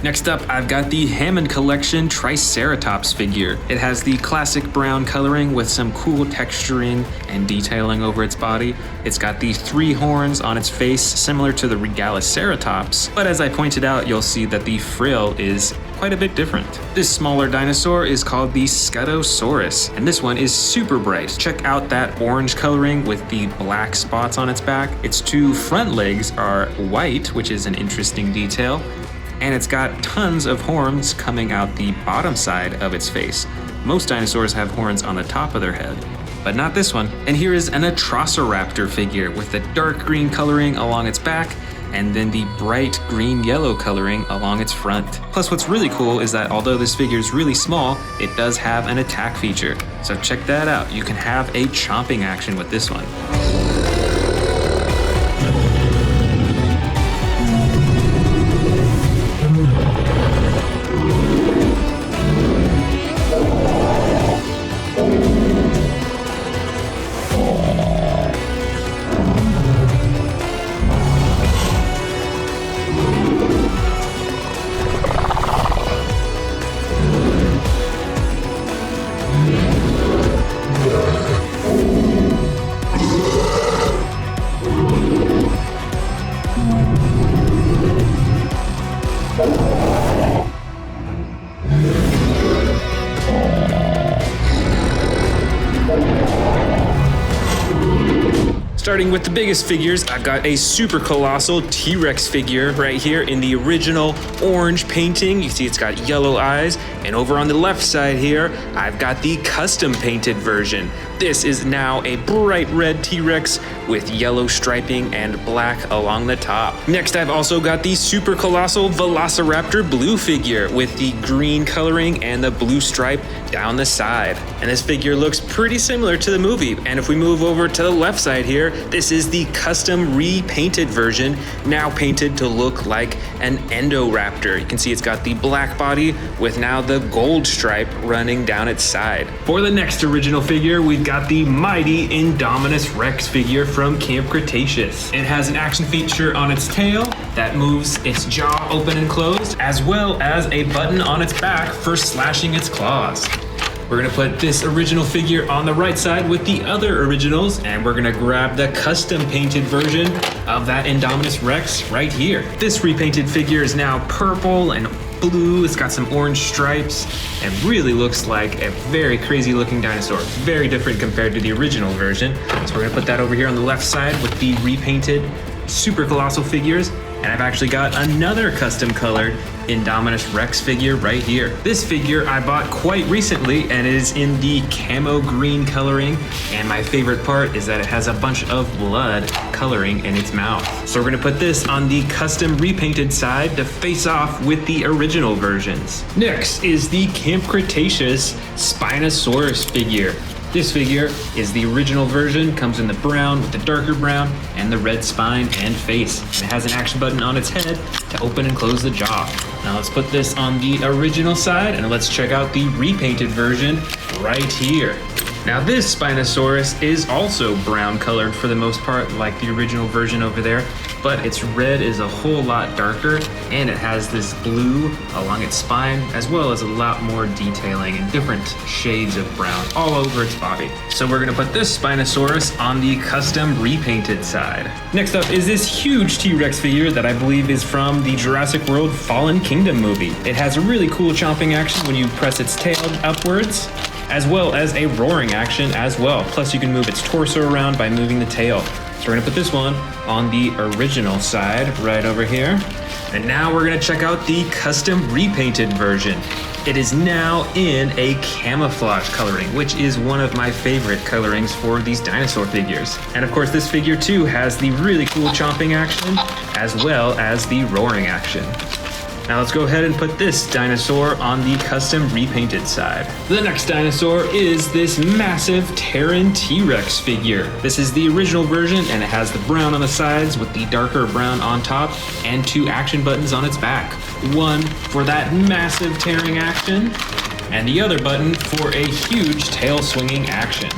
Next up, I've got the Hammond Collection Triceratops figure. It has the classic brown coloring with some cool texturing and detailing over its body. It's got the 3 horns on its face, similar to the Regaloceratops, but as I pointed out, you'll see that the frill is quite a bit different. This smaller dinosaur is called the Scutosaurus, and this one is super bright. Check out that orange coloring with the black spots on its back. Its 2 front legs are white, which is an interesting detail. And it's got tons of horns coming out the bottom side of its face. Most dinosaurs have horns on the top of their head, but not this one. And here is an Atrociraptor figure with the dark green coloring along its back and then the bright green-yellow coloring along its front. Plus what's really cool is that although this figure is really small, it does have an attack feature. So check that out. You can have a chomping action with this one. Starting with the biggest figures, I've got a super colossal T-Rex figure right here in the original orange painting. You see it's got yellow eyes. And over on the left side here, I've got the custom painted version. This is now a bright red T-Rex with yellow striping and black along the top. Next, I've also got the super colossal Velociraptor blue figure with the green coloring and the blue stripe down the side. And this figure looks pretty similar to the movie. And if we move over to the left side here, this is the custom repainted version, now painted to look like an Endoraptor. You can see it's got the black body with now the gold stripe running down its side. For the next original figure, we've got the mighty Indominus Rex figure from Camp Cretaceous. It has an action feature on its tail that moves its jaw open and closed, as well as a button on its back for slashing its claws. We're gonna put this original figure on the right side with the other originals, and we're gonna grab the custom painted version of that Indominus Rex right here. This repainted figure is now purple and blue. It's got some orange stripes and really looks like a very crazy looking dinosaur. Very different compared to the original version. So we're gonna put that over here on the left side with the repainted super colossal figures. And I've actually got another custom colored Indominus Rex figure right here. This figure I bought quite recently and it is in the camo green coloring. And my favorite part is that it has a bunch of blood coloring in its mouth. So we're gonna put this on the custom repainted side to face off with the original versions. Next is the Camp Cretaceous Spinosaurus figure. This figure is the original version, comes in the brown with the darker brown and the red spine and face. And it has an action button on its head to open and close the jaw. Now let's put this on the original side and let's check out the repainted version right here. Now this Spinosaurus is also brown colored for the most part, like the original version over there, but its red is a whole lot darker and it has this blue along its spine, as well as a lot more detailing and different shades of brown all over its body. So we're gonna put this Spinosaurus on the custom repainted side. Next up is this huge T-Rex figure that I believe is from the Jurassic World Fallen Kingdom movie. It has a really cool chomping action when you press its tail upwards, as well as a roaring action as well. Plus you can move its torso around by moving the tail. So we're gonna put this one on the original side right over here. And now we're gonna check out the custom repainted version. It is now in a camouflage coloring, which is one of my favorite colorings for these dinosaur figures. And of course this figure too has the really cool chomping action as well as the roaring action. Now let's go ahead and put this dinosaur on the custom repainted side. The next dinosaur is this massive Terran T-Rex figure. This is the original version and it has the brown on the sides with the darker brown on top and two action buttons on its back. One for that massive tearing action and the other button for a huge tail swinging action.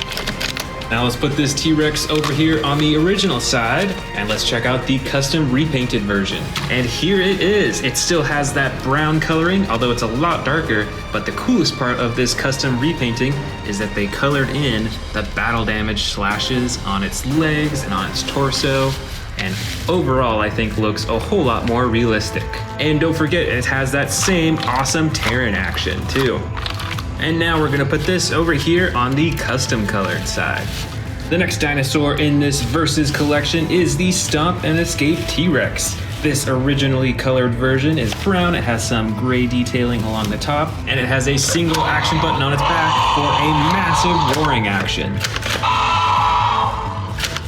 Now let's put this T-Rex over here on the original side and let's check out the custom repainted version. And here it is. It still has that brown coloring, although it's a lot darker, but the coolest part of this custom repainting is that they colored in the battle damage slashes on its legs and on its torso. And overall, I think looks a whole lot more realistic. And don't forget, it has that same awesome Terran action too. And now we're gonna put this over here on the custom colored side. The next dinosaur in this Versus collection is the Stomp and Escape T-Rex. This originally colored version is brown, it has some gray detailing along the top, and it has a single action button on its back for a massive roaring action.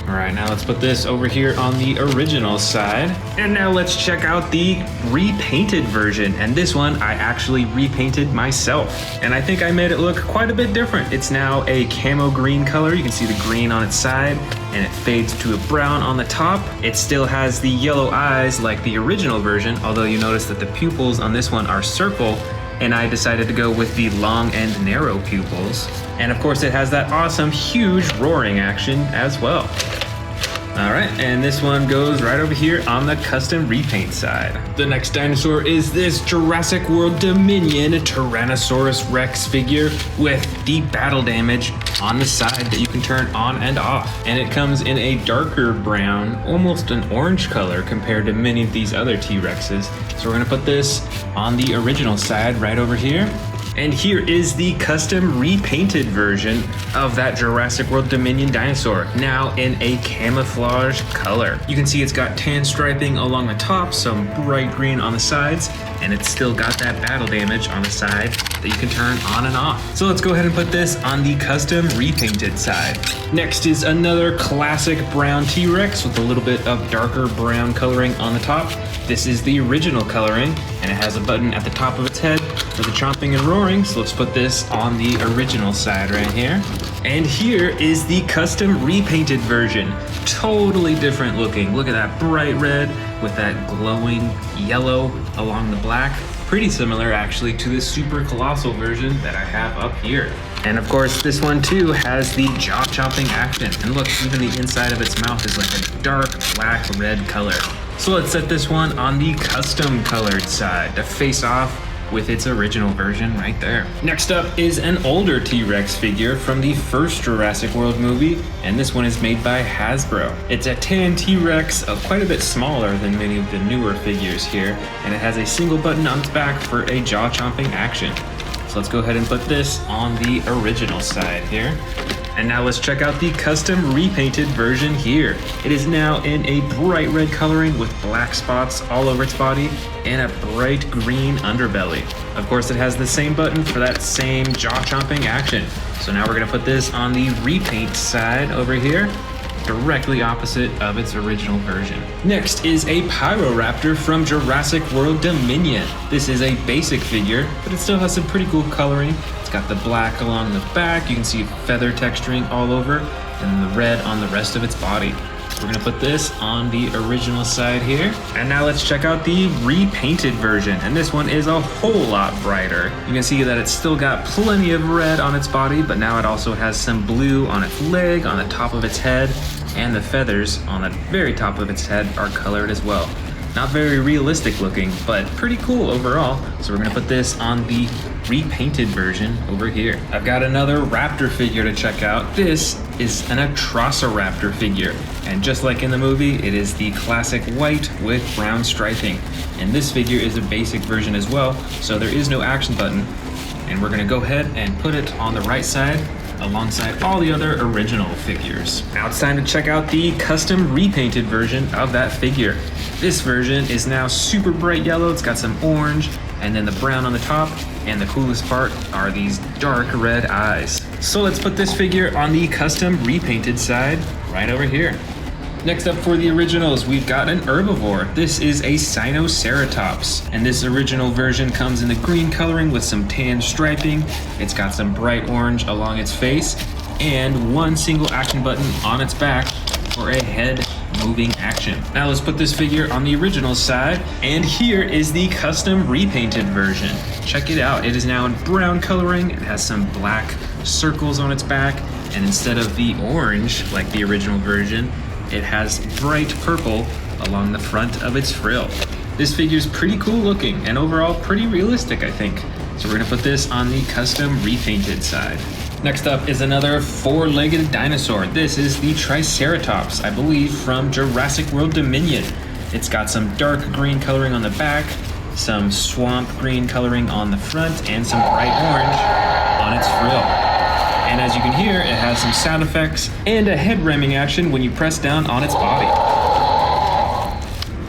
All right, now let's put this over here on the original side. And now let's check out the repainted version. And this one I actually repainted myself. And I think I made it look quite a bit different. It's now a camo green color. You can see the green on its side and it fades to a brown on the top. It still has the yellow eyes like the original version, although you notice that the pupils on this one are circle, and I decided to go with the long and narrow pupils. And of course it has that awesome huge roaring action as well. All right, and this one goes right over here on the custom repaint side. The next dinosaur is this Jurassic World Dominion Tyrannosaurus Rex figure with the battle damage on the side that you can turn on and off. And it comes in a darker brown, almost an orange color compared to many of these other T-Rexes. So we're gonna put this on the original side right over here. And here is the custom repainted version of that Jurassic World Dominion dinosaur, now in a camouflage color. You can see it's got tan striping along the top, some bright green on the sides, and it's still got that battle damage on the side that you can turn on and off. So let's go ahead and put this on the custom repainted side. Next is another classic brown T-Rex with a little bit of darker brown coloring on the top. This is the original coloring, and it has a button at the top of its head for the chomping and roaring. So let's put this on the original side right here. And here is the custom repainted version. Totally different looking. Look at that bright red with that glowing yellow along the black. Pretty similar actually to the super colossal version that I have up here. And of course this one too has the jaw chomping action. And look, even the inside of its mouth is like a dark black red color. So let's set this one on the custom colored side to face off with its original version right there. Next up is an older T-Rex figure from the first Jurassic World movie, and this one is made by Hasbro. It's a tan T-Rex, quite a bit smaller than many of the newer figures here, and it has a single button on its back for a jaw-chomping action. So let's go ahead and put this on the original side here. And now let's check out the custom repainted version here. It is now in a bright red coloring with black spots all over its body and a bright green underbelly. Of course, it has the same button for that same jaw-chomping action. So now we're gonna put this on the repaint side over here, directly opposite of its original version. Next is a Pyroraptor from Jurassic World Dominion. This is a basic figure, but it still has some pretty cool coloring. It's got the black along the back, you can see feather texturing all over, and the red on the rest of its body. We're gonna put this on the original side here. And now let's check out the repainted version. And this one is a whole lot brighter. You can see that it's still got plenty of red on its body, but now it also has some blue on its leg, on the top of its head, and the feathers on the very top of its head are colored as well. Not very realistic looking, but pretty cool overall. So we're gonna put this on the repainted version over here. I've got another raptor figure to check out. This is an Atrociraptor figure. And just like in the movie, it is the classic white with brown striping. And this figure is a basic version as well, so there is no action button. And we're gonna go ahead and put it on the right side alongside all the other original figures. Now it's time to check out the custom repainted version of that figure. This version is now super bright yellow. It's got some orange and then the brown on the top, and the coolest part are these dark red eyes. So let's put this figure on the custom repainted side right over here. Next up for the originals, we've got an herbivore. This is a Sinoceratops, and this original version comes in the green coloring with some tan striping. It's got some bright orange along its face, and one single action button on its back for a head moving action. Now let's put this figure on the original side, and here is the custom repainted version. Check it out, it is now in brown coloring. It has some black circles on its back, and instead of the orange like the original version, it has bright purple along the front of its frill. This figure's pretty cool looking and overall pretty realistic, I think. So we're gonna put this on the custom repainted side. Next up is another four-legged dinosaur. This is the Triceratops, I believe from Jurassic World Dominion. It's got some dark green coloring on the back, some swamp green coloring on the front, and some bright orange on its frill. And as you can hear, it has some sound effects and a head ramming action when you press down on its body.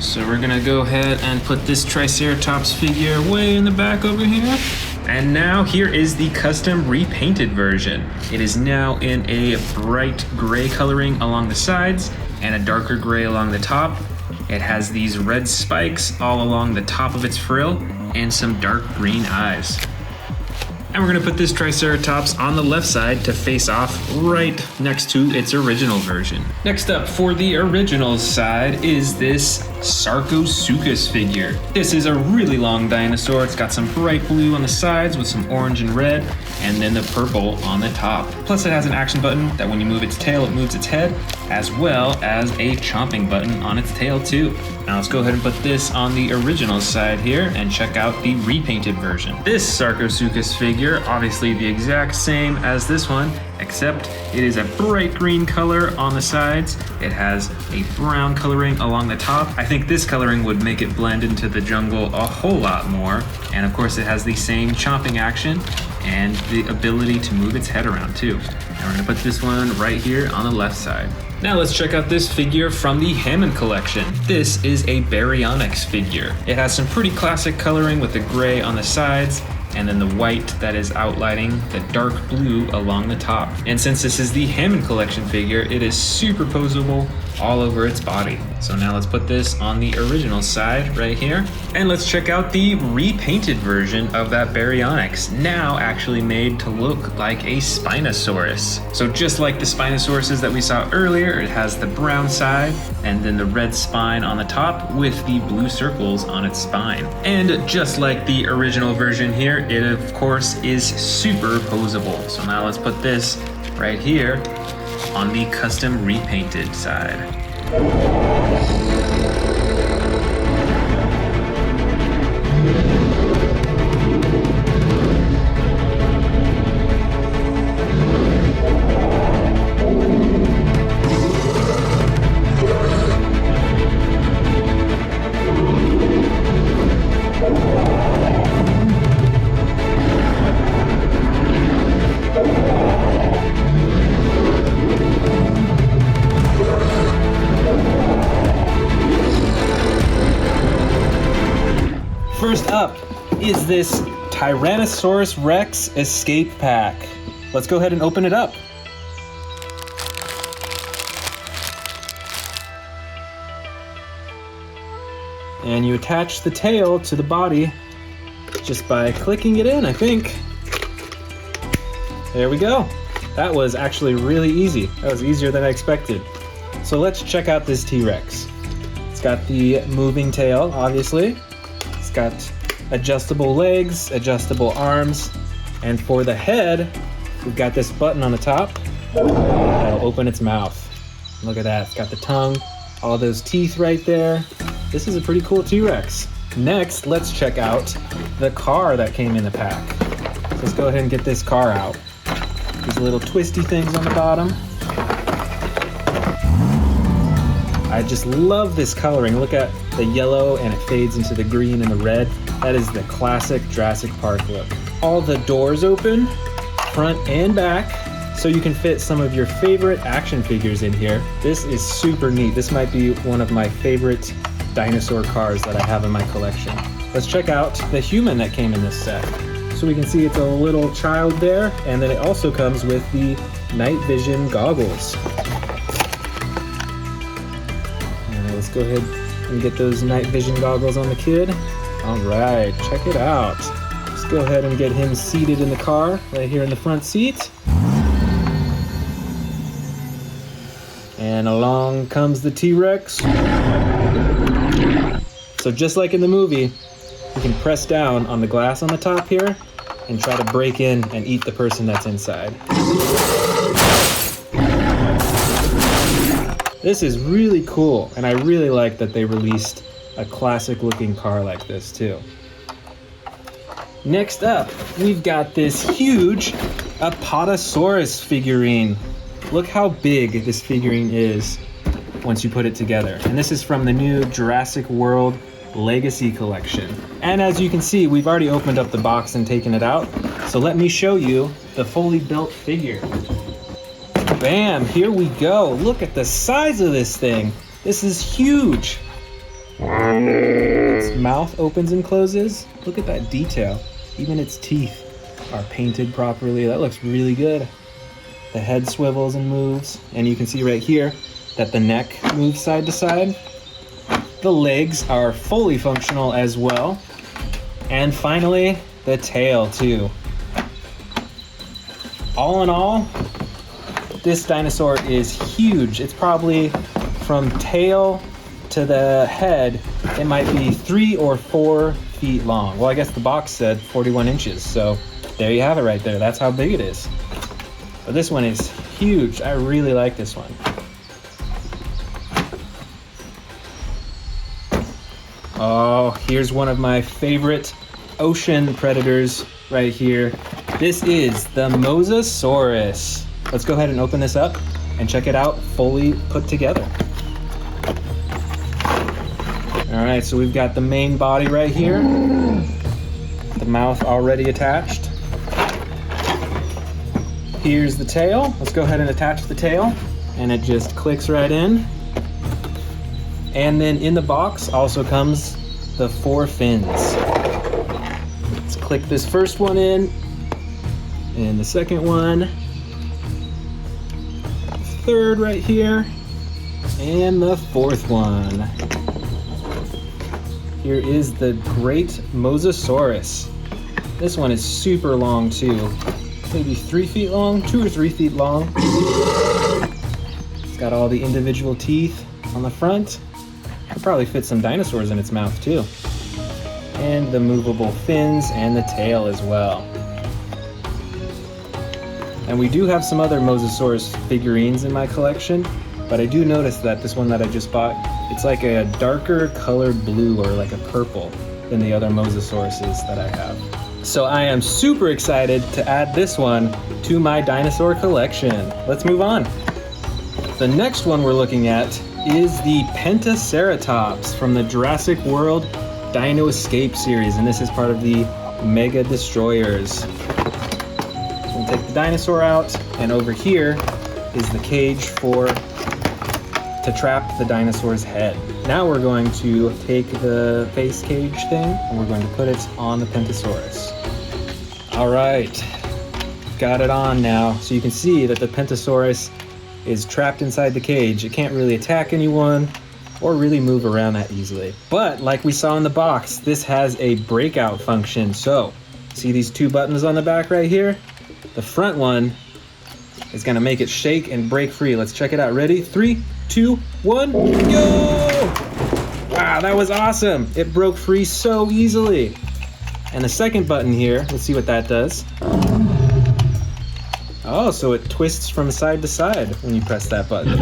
So we're gonna go ahead and put this Triceratops figure way in the back over here. And now here is the custom repainted version. It is now in a bright gray coloring along the sides and a darker gray along the top. It has these red spikes all along the top of its frill and some dark green eyes. And we're gonna put this Triceratops on the left side to face off right next to its original version. Next up for the originals side is this Sarcosuchus figure. This is a really long dinosaur. It's got some bright blue on the sides with some orange and red, and then the purple on the top. Plus it has an action button that when you move its tail, it moves its head, as well as a chomping button on its tail too. Now let's go ahead and put this on the original side here and check out the repainted version. This Sarcosuchus figure, obviously the exact same as this one, except it is a bright green color on the sides. It has a brown coloring along the top. I think this coloring would make it blend into the jungle a whole lot more. And of course it has the same chomping action and the ability to move its head around too. Now we're gonna put this one right here on the left side. Now let's check out this figure from the Hammond collection. This is a Baryonyx figure. It has some pretty classic coloring with the gray on the sides and then the white that is outlining the dark blue along the top. And since this is the Hammond collection figure, it is superposable all over its body. So now let's put this on the original side right here. And let's check out the repainted version of that Baryonyx, now actually made to look like a Spinosaurus. So just like the Spinosauruses that we saw earlier, it has the brown side and then the red spine on the top with the blue circles on its spine. And just like the original version here, it of course is superposable. So now let's put this right here on the custom repainted side. First up is this Tyrannosaurus Rex escape pack. Let's go ahead and open it up. And you attach the tail to the body just by clicking it in, I think. There we go. That was actually really easy. That was easier than I expected. So let's check out this T-Rex. It's got the moving tail, obviously. It's got adjustable legs, adjustable arms, and for the head, we've got this button on the top that'll open its mouth. Look at that, it's got the tongue, all those teeth right there. This is a pretty cool T-Rex. Next, let's check out the car that came in the pack. So let's go ahead and get this car out. These little twisty things on the bottom. I just love this coloring. Look at the yellow and it fades into the green and the red. That is the classic Jurassic Park look. All the doors open, front and back, so you can fit some of your favorite action figures in here. This is super neat. This might be one of my favorite dinosaur cars that I have in my collection. Let's check out the human that came in this set. So we can see it's a little child there, and then it also comes with the night vision goggles. Let's go ahead and get those night vision goggles on the kid. All right, check it out. Let's go ahead and get him seated in the car, right here in the front seat. And along comes the T-Rex. So just like in the movie, you can press down on the glass on the top here and try to break in and eat the person that's inside. This is really cool, and I really like that they released a classic looking car like this too. Next up, we've got this huge Apatosaurus figurine. Look how big this figurine is once you put it together. And this is from the new Jurassic World Legacy Collection. And as you can see, we've already opened up the box and taken it out. So let me show you the fully built figure. Bam, here we go. Look at the size of this thing. This is huge. Its mouth opens and closes. Look at that detail. Even its teeth are painted properly. That looks really good. The head swivels and moves. And you can see right here that the neck moves side to side. The legs are fully functional as well. And finally, the tail too. All in all, this dinosaur is huge. It's probably from tail to the head, it might be 3 or 4 feet long. Well, I guess the box said 41 inches, so there you have it right there. That's how big it is. But this one is huge. I really like this one. Oh, here's one of my favorite ocean predators right here. This is the Mosasaurus. let's go ahead and open this up and check it out fully put together. All right, so we've got the main body right here, the mouth already attached. Here's the tail. Let's go ahead and attach the tail, and it just clicks right in. And then in the box also comes the 4 fins. Let's click this first one in, and the second one, third right here, and the 4th one. Here is the great Mosasaurus. This one is super long too. Maybe 3 feet long, 2 or 3 feet long. It's got all the individual teeth on the front. Could probably fit some dinosaurs in its mouth too. And the movable fins and the tail as well. And we do have some other Mosasaurus figurines in my collection, but I do notice that this one that I just bought, it's like a darker colored blue or like a purple than the other Mosasauruses that I have. So I am super excited to add this one to my dinosaur collection. Let's move on. The next one we're looking at is the Pentaceratops from the Jurassic World Dino Escape series, and this is part of the Mega Destroyers. We'll take the dinosaur out, and over here is the cage to trap the dinosaur's head. Now we're going to take the face cage thing and we're going to put it on the Pentasaurus. All right, got it on now. So you can see that the Pentasaurus is trapped inside the cage. It can't really attack anyone or really move around that easily. But like we saw in the box, this has a breakout function. So see these 2 buttons on the back right here? The front one is gonna make it shake and break free. Let's check it out. Ready? 3, 2, 1, go! Wow, that was awesome. It broke free so easily. And the second button here, let's see what that does. Oh, so it twists from side to side when you press that button.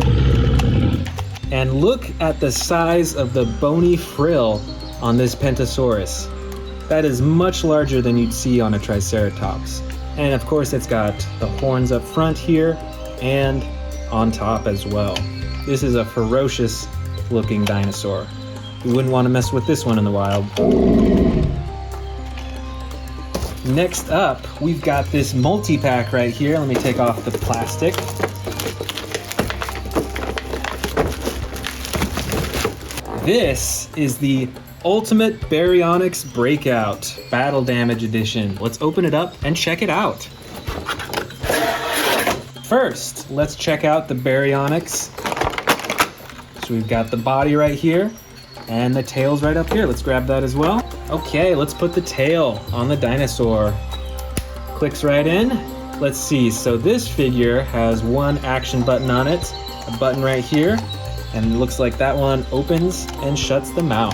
And look at the size of the bony frill on this Pentasaurus. That is much larger than you'd see on a Triceratops. And of course it's got the horns up front here and on top as well. This is a ferocious looking dinosaur. You wouldn't want to mess with this one in the wild. Next up, we've got this multi-pack right here. Let me take off the plastic. This is the Ultimate Baryonyx Breakout Battle Damage Edition. Let's open it up and check it out. First, let's check out the Baryonyx. So we've got the body right here and the tail's right up here. Let's grab that as well. Okay, let's put the tail on the dinosaur. Clicks right in. Let's see, so this figure has 1 action button on it, a button right here, and it looks like that one opens and shuts the mouth.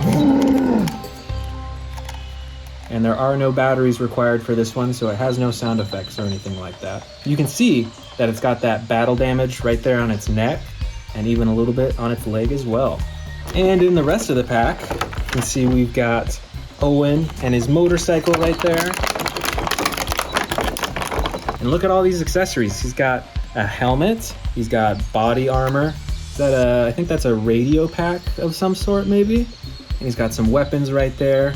And there are no batteries required for this one, so it has no sound effects or anything like that. You can see that it's got that battle damage right there on its neck, and even a little bit on its leg as well. And in the rest of the pack, you can see we've got Owen and his motorcycle right there. And look at all these accessories. He's got a helmet, he's got body armor. Is that I think that's a radio pack of some sort maybe? And he's got some weapons right there.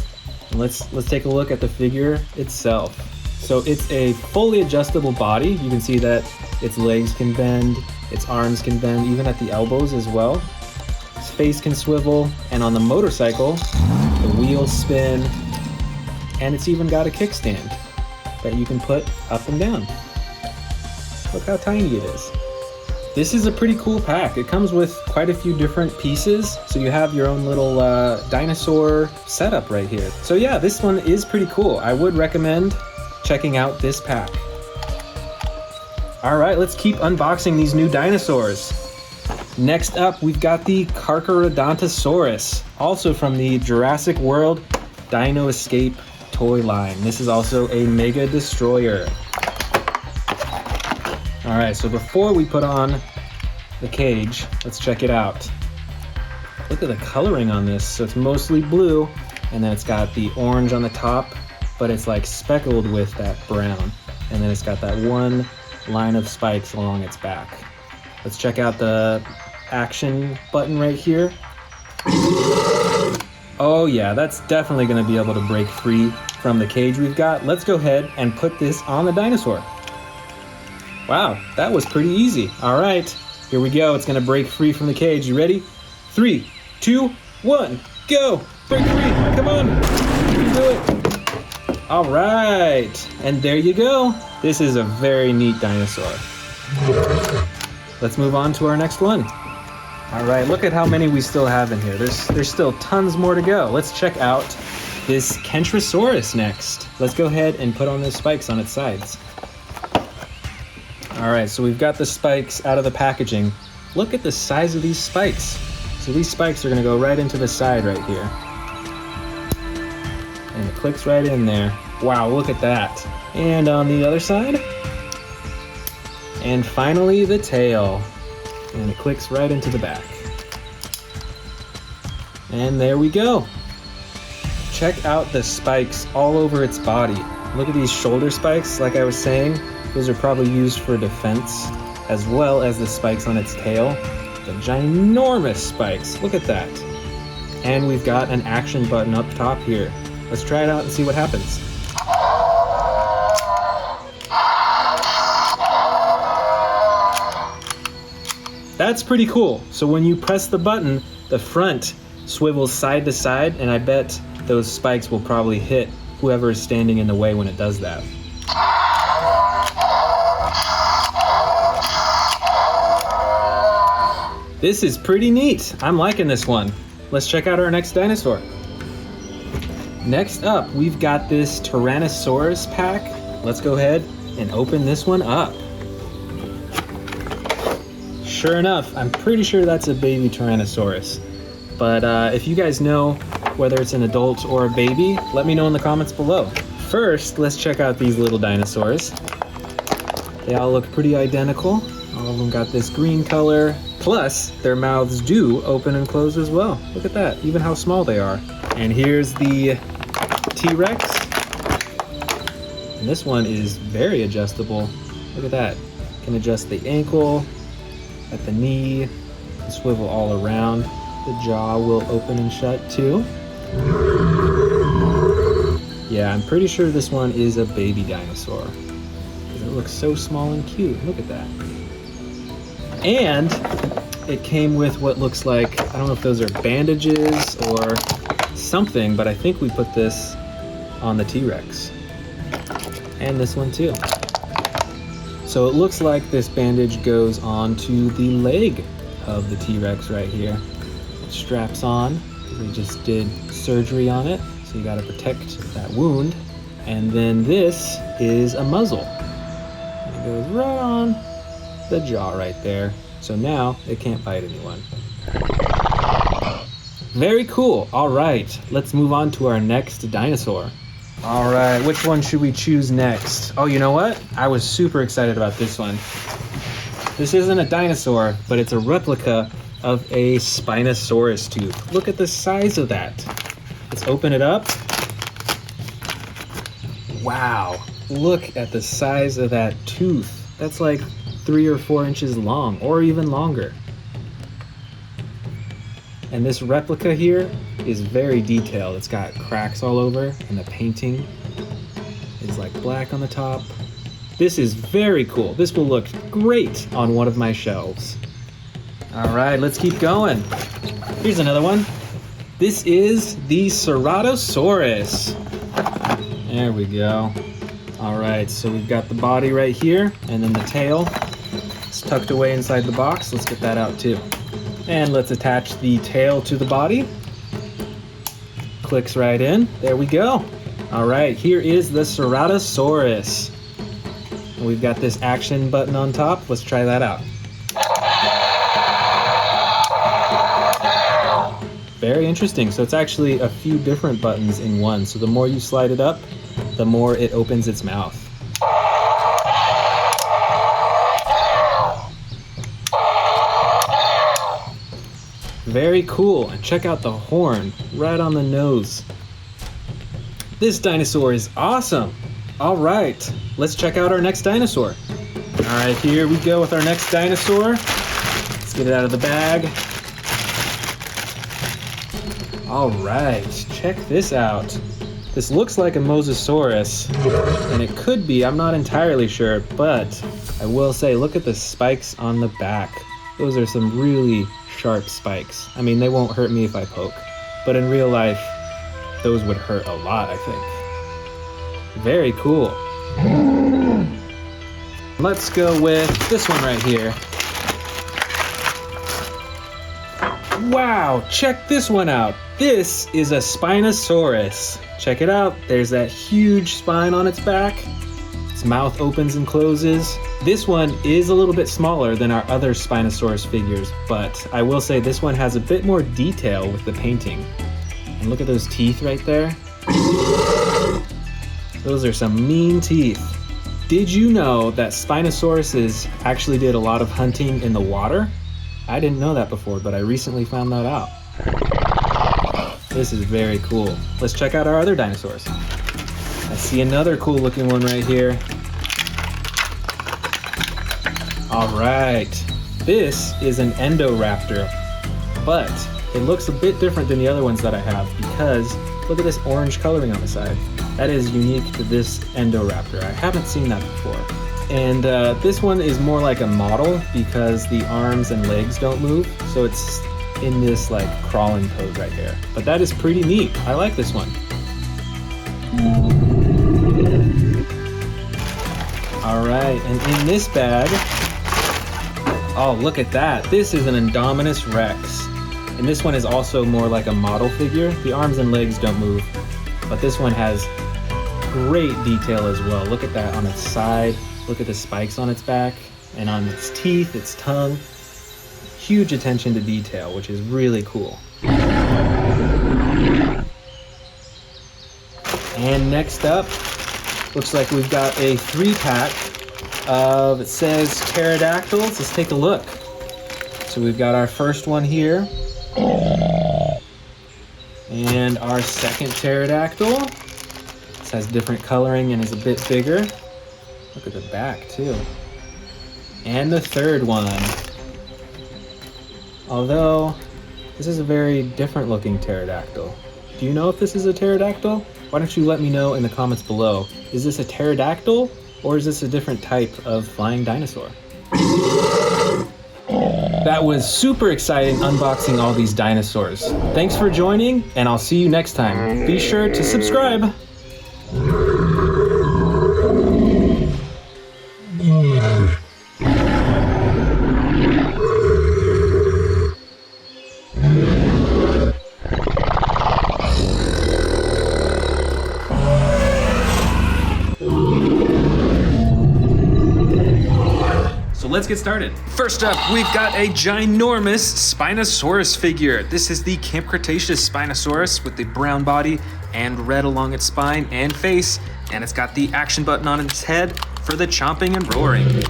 And let's take a look at the figure itself. So it's a fully adjustable body. You can see that its legs can bend, its arms can bend, even at the elbows as well. Its face can swivel, and on the motorcycle, the wheels spin, and it's even got a kickstand that you can put up and down. Look how tiny it is. This is a pretty cool pack. It comes with quite a few different pieces, so you have your own little dinosaur setup right here. So yeah, this one is pretty cool. I would recommend checking out this pack. All right, let's keep unboxing these new dinosaurs. Next up, we've got the Carcharodontosaurus, also from the Jurassic World Dino Escape toy line. This is also a Mega Destroyer. All right, so before we put on the cage, let's check it out. Look at the coloring on this. So it's mostly blue, and then it's got the orange on the top, but it's like speckled with that brown. And then it's got that one line of spikes along its back. Let's check out the action button right here. Oh yeah, that's definitely gonna be able to break free from the cage we've got. Let's go ahead and put this on the dinosaur. Wow, that was pretty easy. All right, here we go. It's gonna break free from the cage. You ready? 3, 2, 1, go! Break free, come on, you can do it. All right, and there you go. This is a very neat dinosaur. Let's move on to our next one. All right, look at how many we still have in here. There's still tons more to go. Let's check out this Kentrosaurus next. Let's go ahead and put on those spikes on its sides. All right, so we've got the spikes out of the packaging. Look at the size of these spikes. So these spikes are gonna go right into the side right here. And it clicks right in there. Wow, look at that. And on the other side. And finally the tail. And it clicks right into the back. And there we go. Check out the spikes all over its body. Look at these shoulder spikes, like I was saying. Those are probably used for defense, as well as the spikes on its tail. The ginormous spikes, look at that. And we've got an action button up top here. Let's try it out and see what happens. That's pretty cool. So when you press the button, the front swivels side to side, and I bet those spikes will probably hit whoever is standing in the way when it does that. This is pretty neat. I'm liking this one. Let's check out our next dinosaur. Next up, we've got this Tyrannosaurus pack. Let's go ahead and open this one up. Sure enough, I'm pretty sure that's a baby Tyrannosaurus. But if you guys know whether it's an adult or a baby, let me know in the comments below. First, let's check out these little dinosaurs. They all look pretty identical. All of them got this green color. Plus, their mouths do open and close as well. Look at that, even how small they are. And here's the T-Rex. And this one is very adjustable. Look at that. Can adjust the ankle, at the knee, and swivel all around. The jaw will open and shut too. Yeah, I'm pretty sure this one is a baby dinosaur. It looks so small and cute. Look at that. And it came with what looks like, I don't know if those are bandages or something, but I think we put this on the T-Rex. And this one too. So it looks like this bandage goes onto the leg of the T-Rex right here. It straps on. We just did surgery on it, so you gotta protect that wound. And then this is a muzzle. It goes right on the jaw right there. So now it can't bite anyone. Very cool. All right, let's move on to our next dinosaur. All right, which one should we choose next? Oh, you know what? I was super excited about this one. This isn't a dinosaur, but it's a replica of a Spinosaurus tooth. Look at the size of that. Let's open it up. Wow, look at the size of that tooth. That's like 3 or 4 inches long, or even longer. And this replica here is very detailed. It's got cracks all over, and the painting is like black on the top. This is very cool. This will look great on one of my shelves. All right, let's keep going. Here's another one. This is the Ceratosaurus. There we go. All right, so we've got the body right here, and then the tail. It's tucked away inside the box. Let's get that out too. And let's attach the tail to the body. Clicks right in. There we go. All right, here is the Ceratosaurus. And we've got this action button on top. Let's try that out. Very interesting. So it's actually a few different buttons in one. So the more you slide it up, the more it opens its mouth. Very cool. And check out the horn right on the nose. This dinosaur is awesome. All right, let's check out our next dinosaur. All right, here we go with our next dinosaur. Let's get it out of the bag. All right, check this out. This looks like a Mosasaurus, and it could be, I'm not entirely sure, but I will say, look at the spikes on the back. Those are some really sharp spikes. I mean, they won't hurt me if I poke, but in real life, those would hurt a lot, I think. Very cool. Let's go with this one right here. Wow, check this one out. This is a Spinosaurus. Check it out. There's that huge spine on its back. Its mouth opens and closes. This one is a little bit smaller than our other Spinosaurus figures, but I will say this one has a bit more detail with the painting. And look at those teeth right there. Those are some mean teeth. Did you know that Spinosauruses actually did a lot of hunting in the water? I didn't know that before, but I recently found that out. This is very cool. Let's check out our other dinosaurs. I see another cool looking one right here. All right, this is an Endoraptor, but it looks a bit different than the other ones that I have because look at this orange coloring on the side. That is unique to this Endoraptor. I haven't seen that before. And this one is more like a model because the arms and legs don't move, so it's in this like crawling pose right here. But that is pretty neat. I like this one. All right, and in this bag, oh, look at that. This is an Indominus Rex. And this one is also more like a model figure. The arms and legs don't move, but this one has great detail as well. Look at that on its side. Look at the spikes on its back and on its teeth, its tongue. Huge attention to detail, which is really cool. And next up, looks like we've got a 3-pack of, it says pterodactyls. Let's take a look. So we've got our first one here. And our second pterodactyl. This has different coloring and is a bit bigger. Look at the back too. And the third one. Although, this is a very different looking pterodactyl. Do you know if this is a pterodactyl? Why don't you let me know in the comments below. Is this a pterodactyl or is this a different type of flying dinosaur? That was super exciting unboxing all these dinosaurs. Thanks for joining and I'll see you next time. Be sure to subscribe. Let's get started. First up, we've got a ginormous Spinosaurus figure. This is the Camp Cretaceous Spinosaurus with the brown body and red along its spine and face, and it's got the action button on its head for the chomping and roaring.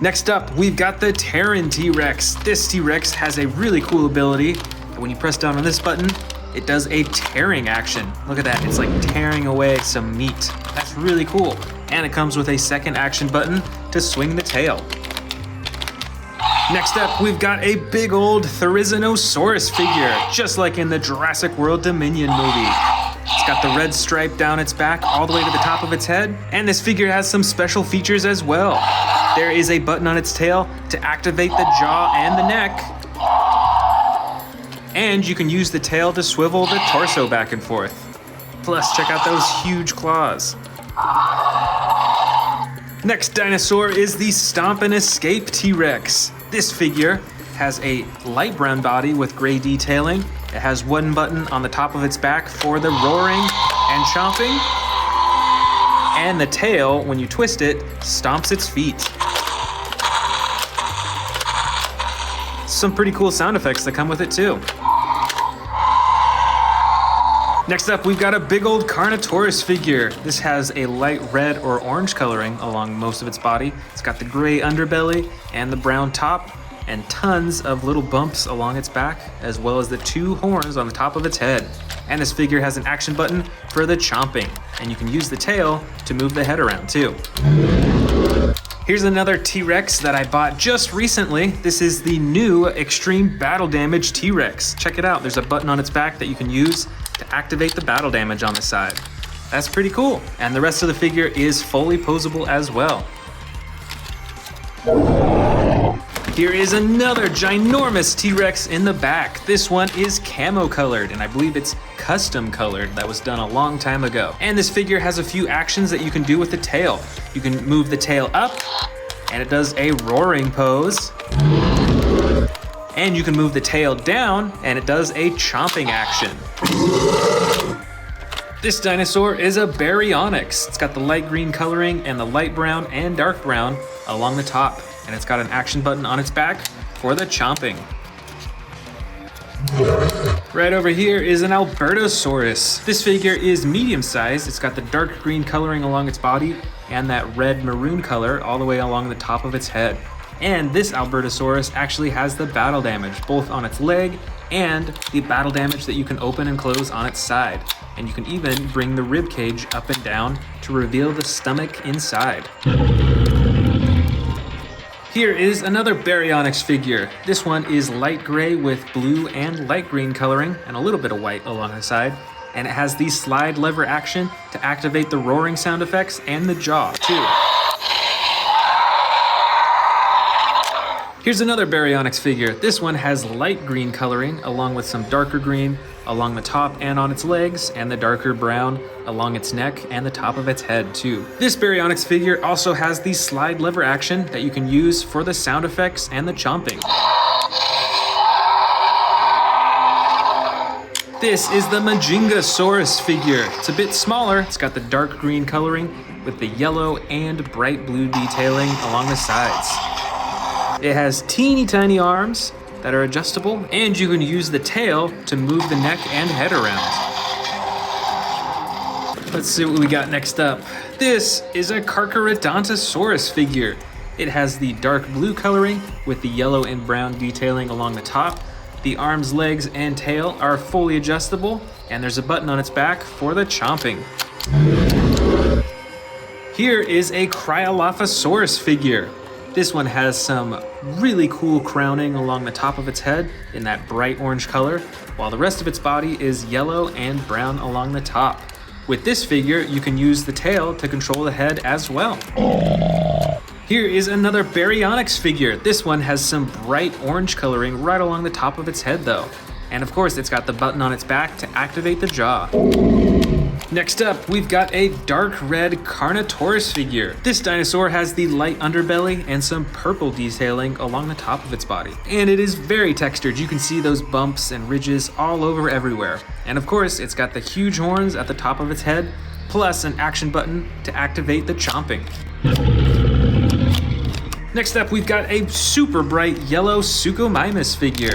Next up, we've got the Terran T-Rex. This T-Rex has a really cool ability, and when you press down on this button, it does a tearing action. Look at that, it's like tearing away some meat. That's really cool. And it comes with a second action button to swing the tail. Next up, we've got a big old Therizinosaurus figure, just like in the Jurassic World Dominion movie. It's got the red stripe down its back all the way to the top of its head, and this figure has some special features as well. There is a button on its tail to activate the jaw and the neck, and you can use the tail to swivel the torso back and forth. Plus, check out those huge claws. Next dinosaur is the Stomp and Escape T-Rex. This figure has a light brown body with gray detailing. It has one button on the top of its back for the roaring and chomping. And the tail, when you twist it, stomps its feet. Some pretty cool sound effects that come with it too. Next up, we've got a big old Carnotaurus figure. This has a light red or orange coloring along most of its body. It's got the gray underbelly and the brown top, and tons of little bumps along its back, as well as the 2 horns on the top of its head. And this figure has an action button for the chomping, and you can use the tail to move the head around too. Here's another T-Rex that I bought just recently. This is the new Extreme Battle Damage T-Rex. Check it out. There's a button on its back that you can use to activate the battle damage on the side. That's pretty cool. And the rest of the figure is fully posable as well. Here is another ginormous T-Rex in the back. This one is camo colored, and I believe it's custom colored. That was done a long time ago. And this figure has a few actions that you can do with the tail. You can move the tail up, and it does a roaring pose. And you can move the tail down, and it does a chomping action. This dinosaur is a Baryonyx. It's got the light green coloring and the light brown and dark brown along the top. And it's got an action button on its back for the chomping. Right over here is an Albertosaurus. This figure is medium sized. It's got the dark green coloring along its body and that red maroon color all the way along the top of its head. And this Albertosaurus actually has the battle damage, both on its leg and the battle damage that you can open and close on its side. And you can even bring the rib cage up and down to reveal the stomach inside. Here is another Baryonyx figure. This one is light gray with blue and light green coloring and a little bit of white along the side. And it has the slide lever action to activate the roaring sound effects and the jaw too. Here's another Baryonyx figure. This one has light green coloring along with some darker green along the top and on its legs, and the darker brown along its neck and the top of its head too. This Baryonyx figure also has the slide lever action that you can use for the sound effects and the chomping. This is the Majingasaurus figure. It's a bit smaller. It's got the dark green coloring with the yellow and bright blue detailing along the sides. It has teeny tiny arms that are adjustable, and you can use the tail to move the neck and head around. Let's see what we got next up. This is a Carcharodontosaurus figure. It has the dark blue coloring with the yellow and brown detailing along the top. The arms, legs, and tail are fully adjustable, and there's a button on its back for the chomping. Here is a Cryolophosaurus figure. This one has some really cool crowning along the top of its head in that bright orange color, while the rest of its body is yellow and brown along the top. With this figure, you can use the tail to control the head as well. Here is another Baryonyx figure. This one has some bright orange coloring right along the top of its head though. And of course, it's got the button on its back to activate the jaw. Next up, we've got a dark red Carnotaurus figure. This dinosaur has the light underbelly and some purple detailing along the top of its body. And it is very textured. You can see those bumps and ridges all over everywhere. And of course, it's got the huge horns at the top of its head, plus an action button to activate the chomping. Next up, we've got a super bright yellow Suchomimus figure.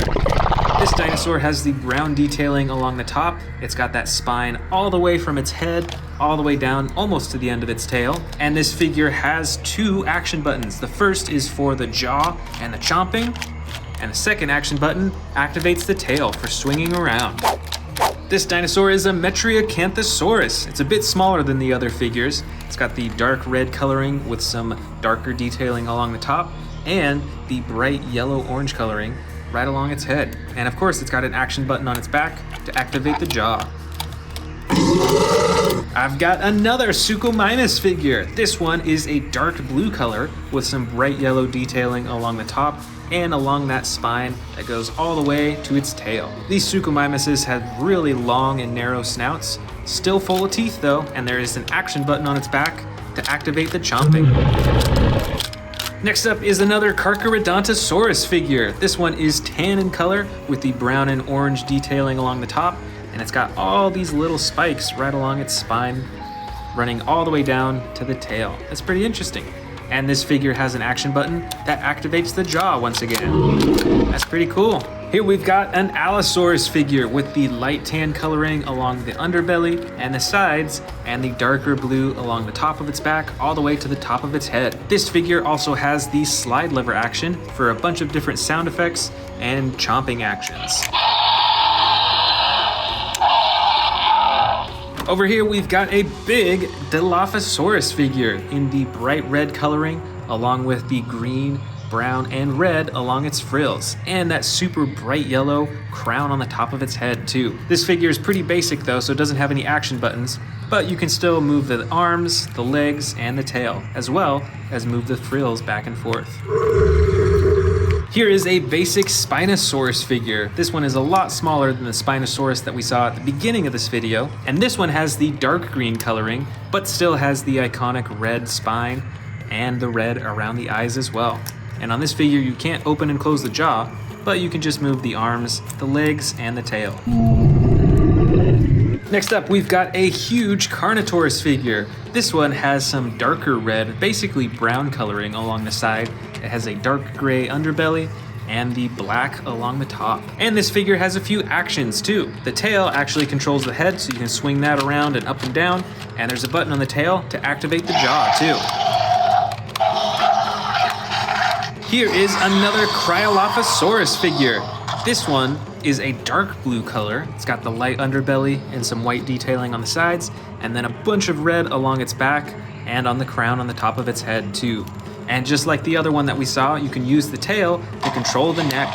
This dinosaur has the brown detailing along the top. It's got that spine all the way from its head, all the way down almost to the end of its tail. And this figure has two action buttons. The first is for the jaw and the chomping, and the second action button activates the tail for swinging around. This dinosaur is a Metriacanthosaurus. It's a bit smaller than the other figures. It's got the dark red coloring with some darker detailing along the top, and the bright yellow-orange coloring right along its head. And of course, it's got an action button on its back to activate the jaw. I've got another Suchomimus figure. This one is a dark blue color with some bright yellow detailing along the top and along that spine that goes all the way to its tail. These Suchomimuses have really long and narrow snouts, still full of teeth though, and there is an action button on its back to activate the chomping. Next up is another Carcharodontosaurus figure. This one is tan in color with the brown and orange detailing along the top, and it's got all these little spikes right along its spine, running all the way down to the tail. That's pretty interesting. And this figure has an action button that activates the jaw once again. That's pretty cool. Here we've got an Allosaurus figure with the light tan coloring along the underbelly and the sides, and the darker blue along the top of its back all the way to the top of its head. This figure also has the slide lever action for a bunch of different sound effects and chomping actions. Over here, we've got a big Dilophosaurus figure in the bright red coloring, along with the green, brown, and red along its frills, and that super bright yellow crown on the top of its head too. This figure is pretty basic though, so it doesn't have any action buttons, but you can still move the arms, the legs, and the tail, as well as move the frills back and forth. Here is a basic Spinosaurus figure. This one is a lot smaller than the Spinosaurus that we saw at the beginning of this video, and this one has the dark green coloring, but still has the iconic red spine and the red around the eyes as well. And on this figure, you can't open and close the jaw, but you can just move the arms, the legs, and the tail. Next up, we've got a huge Carnotaurus figure. This one has some darker red, basically brown coloring along the side. It has a dark gray underbelly and the black along the top. And this figure has a few actions too. The tail actually controls the head, so you can swing that around and up and down, and there's a button on the tail to activate the jaw too. Here is another Cryolophosaurus figure. This one is a dark blue color. It's got the light underbelly and some white detailing on the sides, and then a bunch of red along its back and on the crown on the top of its head too. And just like the other one that we saw, you can use the tail to control the neck.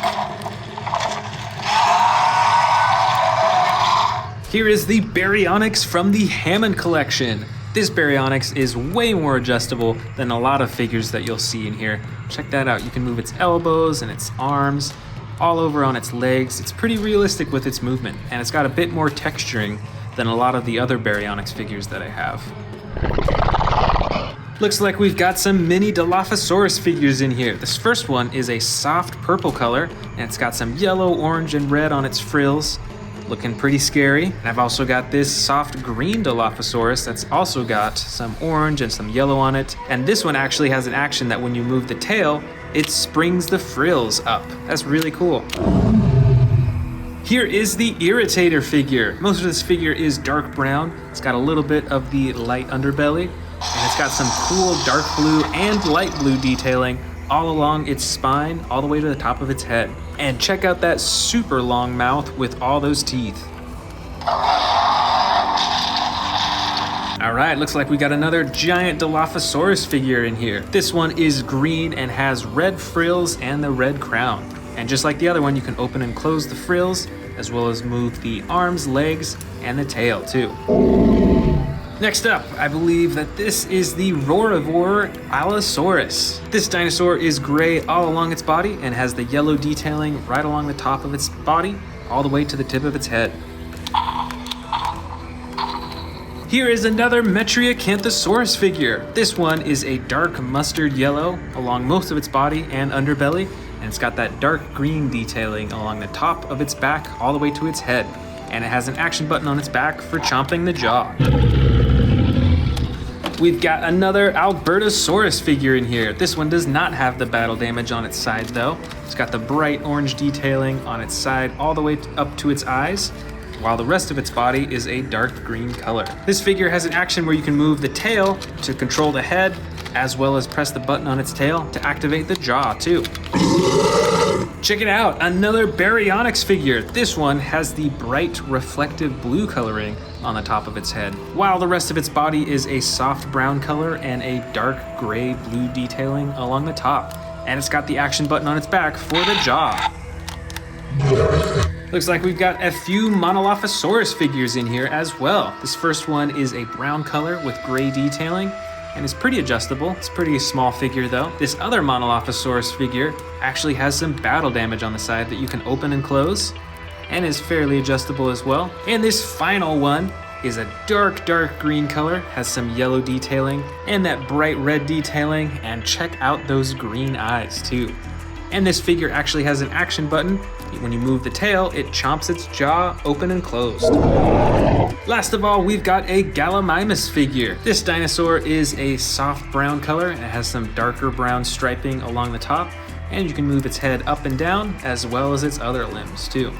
Here is the Baryonyx from the Hammond collection. This Baryonyx is way more adjustable than a lot of figures that you'll see in here. Check that out. You can move its elbows and its arms, all over on its legs. It's pretty realistic with its movement, and it's got a bit more texturing than a lot of the other Baryonyx figures that I have. Looks like we've got some mini Dilophosaurus figures in here. This first one is a soft purple color, and it's got some yellow, orange, and red on its frills. Looking pretty scary. And I've also got this soft green Dilophosaurus that's also got some orange and some yellow on it. And this one actually has an action that when you move the tail, it springs the frills up. That's really cool. Here is the Irritator figure. Most of this figure is dark brown. It's got a little bit of the light underbelly, and it's got some cool dark blue and light blue detailing all along its spine, all the way to the top of its head. And check out that super long mouth with all those teeth. All right, looks like we got another giant Dilophosaurus figure in here. This one is green and has red frills and the red crown. And just like the other one, you can open and close the frills, as well as move the arms, legs, and the tail too. Next up, I believe that this is the Roarivore Allosaurus. This dinosaur is gray all along its body and has the yellow detailing right along the top of its body, all the way to the tip of its head. Here is another Metriacanthosaurus figure. This one is a dark mustard yellow along most of its body and underbelly, and it's got that dark green detailing along the top of its back all the way to its head. And it has an action button on its back for chomping the jaw. We've got another Albertosaurus figure in here. This one does not have the battle damage on its side though. It's got the bright orange detailing on its side all the way up to its eyes, while the rest of its body is a dark green color. This figure has an action where you can move the tail to control the head, as well as press the button on its tail to activate the jaw too. Check it out, another Baryonyx figure. This one has the bright reflective blue coloring on the top of its head, while the rest of its body is a soft brown color and a dark gray blue detailing along the top. And it's got the action button on its back for the jaw. Looks like we've got a few Monolophosaurus figures in here as well. This first one is a brown color with gray detailing, and it's pretty adjustable. It's a pretty small figure though. This other Monolophosaurus figure actually has some battle damage on the side that you can open and close, and is fairly adjustable as well. And this final one is a dark green color, has some yellow detailing and that bright red detailing, and check out those green eyes too. And this figure actually has an action button. When you move the tail, it chomps its jaw open and closed. Last of all, we've got a Gallimimus figure. This dinosaur is a soft brown color and it has some darker brown striping along the top, and you can move its head up and down as well as its other limbs too.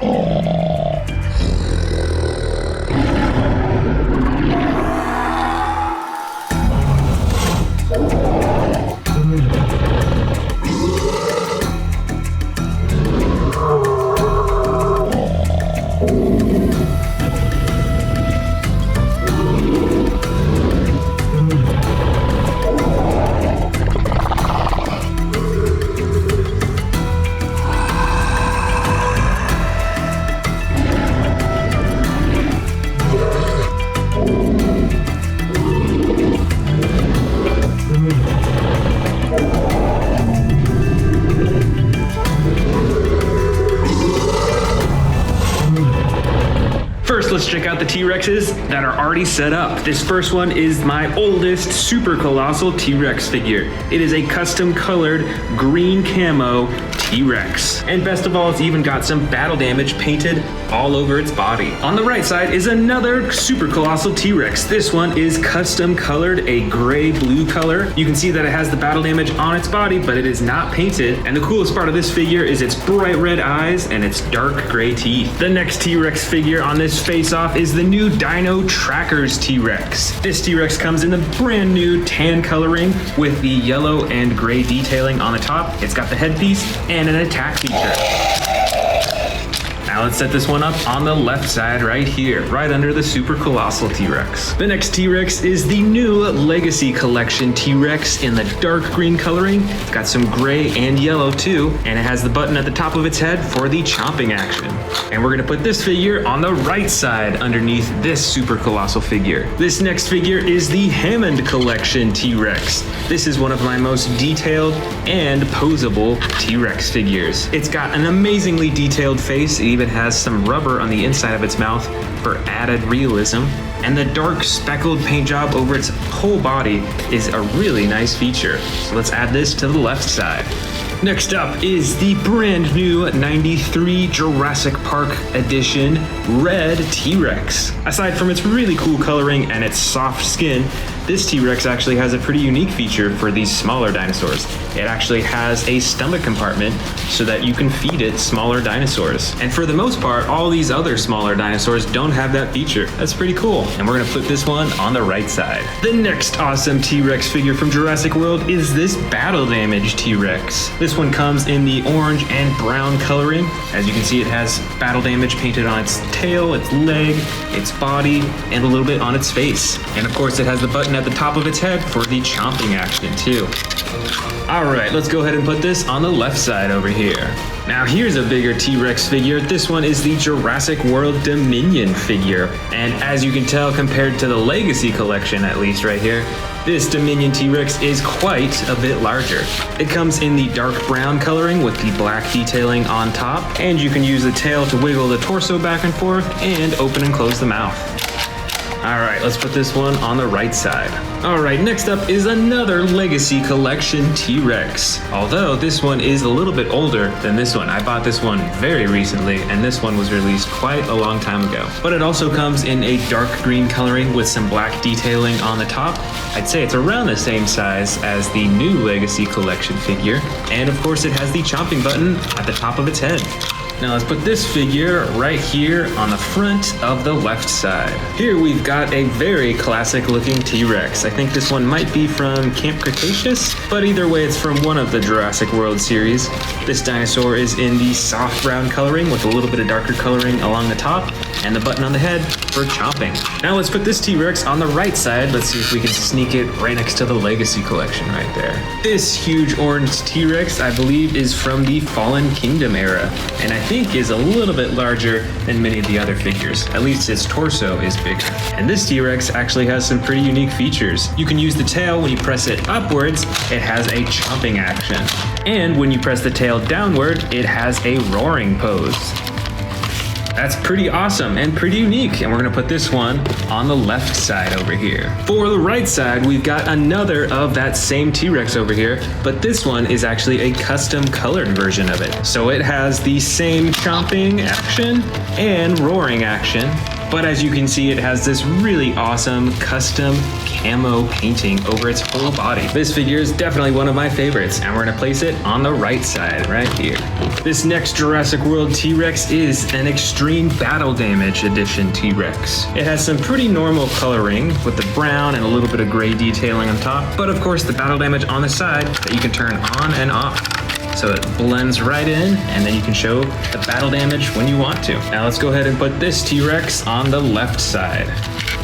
check out the T-Rexes that are already set up. This first one is my oldest super colossal T-Rex figure. It is a custom colored green camo T-Rex. And best of all, it's even got some battle damage painted all over its body. On the right side is another super colossal T-Rex. This one is custom colored a gray-blue color. You can see that it has the battle damage on its body, but it is not painted. And the coolest part of this figure is its bright red eyes and its dark gray teeth. The next T-Rex figure on this face-off is the new Dino Trackers T-Rex. This T-Rex comes in the brand new tan coloring with the yellow and gray detailing on the top. It's got the headpiece and an attack feature. Now let's set this one up on the left side right here, right under the super colossal T-Rex. The next T-Rex is the new Legacy Collection T-Rex in the dark green coloring. It's got some gray and yellow too, and it has the button at the top of its head for the chomping action. And we're gonna put this figure on the right side underneath this super colossal figure. This next figure is the Hammond Collection T-Rex. This is one of my most detailed and posable T-Rex figures. It's got an amazingly detailed face. It even has some rubber on the inside of its mouth for added realism. And the dark speckled paint job over its whole body is a really nice feature. So let's add this to the left side. Next up is the brand new 93 Jurassic Park edition red T-Rex. Aside from its really cool coloring and its soft skin, this T-Rex actually has a pretty unique feature for these smaller dinosaurs. It actually has a stomach compartment so that you can feed it smaller dinosaurs. And for the most part, all these other smaller dinosaurs don't have that feature. That's pretty cool. And we're gonna put this one on the right side. The next awesome T-Rex figure from Jurassic World is this battle damage T-Rex. This one comes in the orange and brown coloring. As you can see, it has battle damage painted on its tail, its leg, its body, and a little bit on its face. And of course, it has the button at the top of its head for the chomping action too. All right, let's go ahead and put this on the left side over here. Now here's a bigger T-Rex figure. This one is the Jurassic World Dominion figure. And as you can tell, compared to the Legacy Collection, at least right here, this Dominion T-Rex is quite a bit larger. It comes in the dark brown coloring with the black detailing on top, and you can use the tail to wiggle the torso back and forth and open and close the mouth. All right, let's put this one on the right side. All right, next up is another Legacy Collection T-Rex. Although this one is a little bit older than this one. I bought this one very recently, and this one was released quite a long time ago. But it also comes in a dark green coloring with some black detailing on the top. I'd say it's around the same size as the new Legacy Collection figure. And of course, it has the chomping button at the top of its head. Now let's put this figure right here on the front of the left side. Here we've got a very classic looking T-Rex. I think this one might be from Camp Cretaceous, but either way it's from one of the Jurassic World series. This dinosaur is in the soft brown coloring with a little bit of darker coloring along the top and the button on the head for chomping. Now let's put this T-Rex on the right side. Let's see if we can sneak it right next to the Legacy Collection right there. This huge orange T-Rex, I believe, is from the Fallen Kingdom era, and I think is a little bit larger than many of the other figures. At least its torso is bigger. And this T-Rex actually has some pretty unique features. You can use the tail when you press it upwards, it has a chomping action. And when you press the tail downward, it has a roaring pose. That's pretty awesome and pretty unique, and we're gonna put this one on the left side over here. For the right side, we've got another of that same T-Rex over here, but this one is actually a custom colored version of it. So it has the same chomping action and roaring action, but as you can see, it has this really awesome custom camo painting over its whole body. This figure is definitely one of my favorites, and we're gonna place it on the right side right here. This next Jurassic World T-Rex is an Extreme Battle Damage Edition T-Rex. It has some pretty normal coloring with the brown and a little bit of gray detailing on top, but of course the battle damage on the side that you can turn on and off. So it blends right in, and then you can show the battle damage when you want to. Now let's go ahead and put this T-Rex on the left side.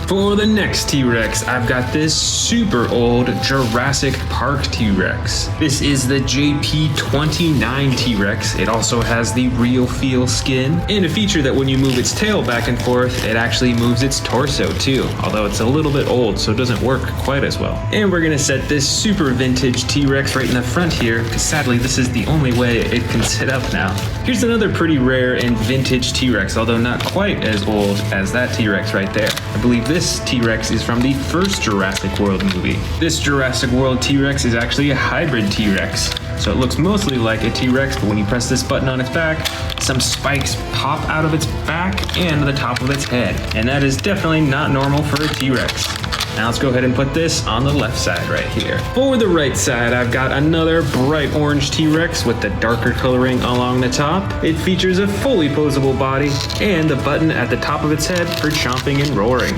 For the next T-Rex, I've got this super old Jurassic Park T-Rex. This is the JP29 T-Rex. It also has the real feel skin and a feature that when you move its tail back and forth, it actually moves its torso too, although it's a little bit old, so it doesn't work quite as well. And we're gonna set this super vintage T-Rex right in the front here, because sadly this is the only way it can sit up now. Here's another pretty rare and vintage T-Rex, although not quite as old as that T-Rex right there. I believe this T-Rex is from the first Jurassic World movie. This Jurassic World T-Rex is actually a hybrid T-Rex. So it looks mostly like a T-Rex, but when you press this button on its back, some spikes pop out of its back and the top of its head. And that is definitely not normal for a T-Rex. Now let's go ahead and put this on the left side right here. For the right side, I've got another bright orange T-Rex with the darker coloring along the top. It features a fully posable body and the button at the top of its head for chomping and roaring.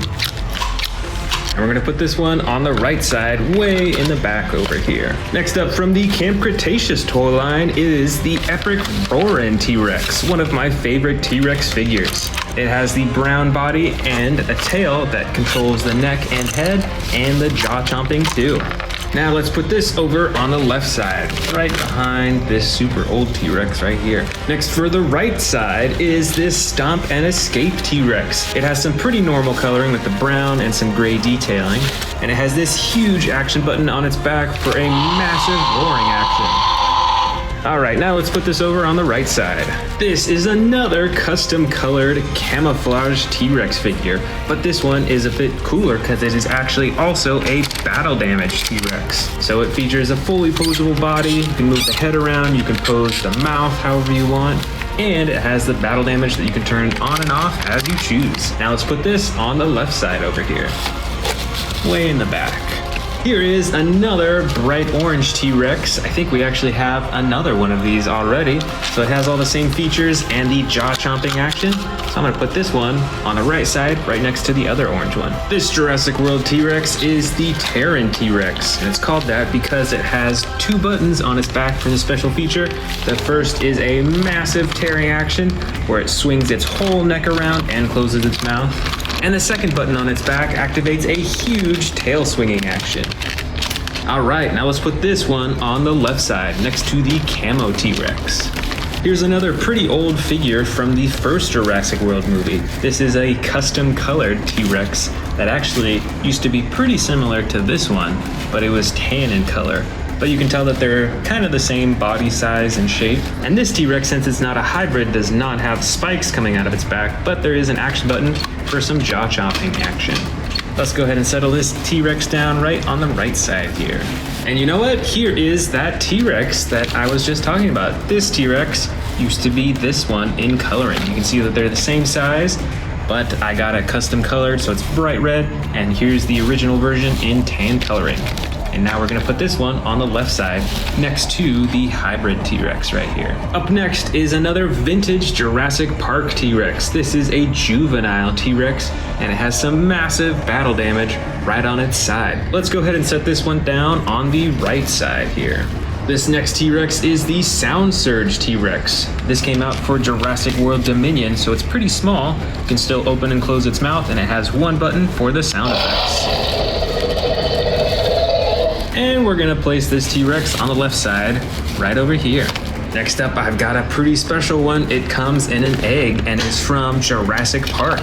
And we're gonna put this one on the right side, way in the back over here. Next up from the Camp Cretaceous toy line is the epic Roarin' T-Rex, one of my favorite T-Rex figures. It has the brown body and a tail that controls the neck and head and the jaw chomping too. Now let's put this over on the left side, right behind this super old T-Rex right here. Next for the right side is this Stomp and Escape T-Rex. It has some pretty normal coloring with the brown and some gray detailing, and it has this huge action button on its back for a massive roaring action. Alright, now let's put this over on the right side. This is another custom colored camouflage T-Rex figure, but this one is a bit cooler because it is actually also a battle damage T-Rex. So it features a fully posable body, you can move the head around, you can pose the mouth however you want, and it has the battle damage that you can turn on and off as you choose. Now let's put this on the left side over here, way in the back. Here is another bright orange T-Rex. I think we actually have another one of these already. So it has all the same features and the jaw chomping action. So I'm gonna put this one on the right side, right next to the other orange one. This Jurassic World T-Rex is the Terran T-Rex. And it's called that because it has two buttons on its back for the special feature. The first is a massive tearing action where it swings its whole neck around and closes its mouth. And the second button on its back activates a huge tail swinging action. Alright, now let's put this one on the left side next to the Camo T-Rex. Here's another pretty old figure from the first Jurassic World movie. This is a custom colored T-Rex that actually used to be pretty similar to this one, but it was tan in color. But you can tell that they're kind of the same body size and shape. And this T-Rex, since it's not a hybrid, does not have spikes coming out of its back, but there is an action button for some jaw chomping action. Let's go ahead and settle this T-Rex down right on the right side here. And you know what? Here is that T-Rex that I was just talking about. This T-Rex used to be this one in coloring. You can see that they're the same size, but I got it custom colored, so it's bright red, and here's the original version in tan coloring. And now we're gonna put this one on the left side next to the hybrid T-Rex right here. Up next is another vintage Jurassic Park T-Rex. This is a juvenile T-Rex and it has some massive battle damage right on its side. Let's go ahead and set this one down on the right side here. This next T-Rex is the Sound Surge T-Rex. This came out for Jurassic World Dominion, so it's pretty small. You can still open and close its mouth, and it has one button for the sound effects. And we're gonna place this T-Rex on the left side, right over here. Next up, I've got a pretty special one. It comes in an egg and it's from Jurassic Park.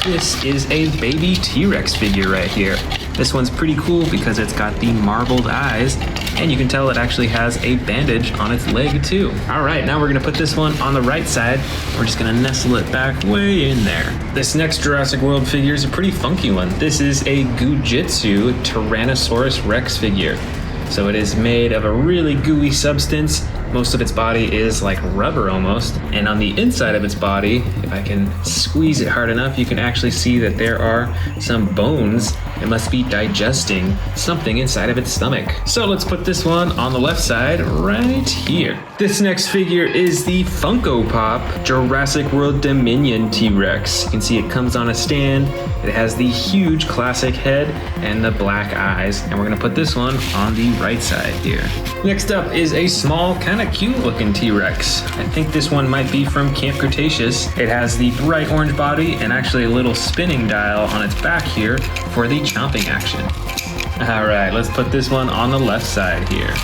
This is a baby T-Rex figure right here. This one's pretty cool because it's got the marbled eyes, and you can tell it actually has a bandage on its leg too. All right, now we're gonna put this one on the right side. We're just gonna nestle it back way in there. This next Jurassic World figure is a pretty funky one. This is a Gujitsu Tyrannosaurus Rex figure. So it is made of a really gooey substance. Most of its body is like rubber almost. And on the inside of its body, if I can squeeze it hard enough, you can actually see that there are some bones It must be digesting something inside of its stomach. So let's put this one on the left side right here. This next figure is the Funko Pop Jurassic World Dominion T-Rex. You can see it comes on a stand. It has the huge classic head and the black eyes. And we're gonna put this one on the right side here. Next up is a small, kind of cute looking T-Rex. I think this one might be from Camp Cretaceous. It has the bright orange body and actually a little spinning dial on its back here for the chomping action. All right, let's put this one on the left side here.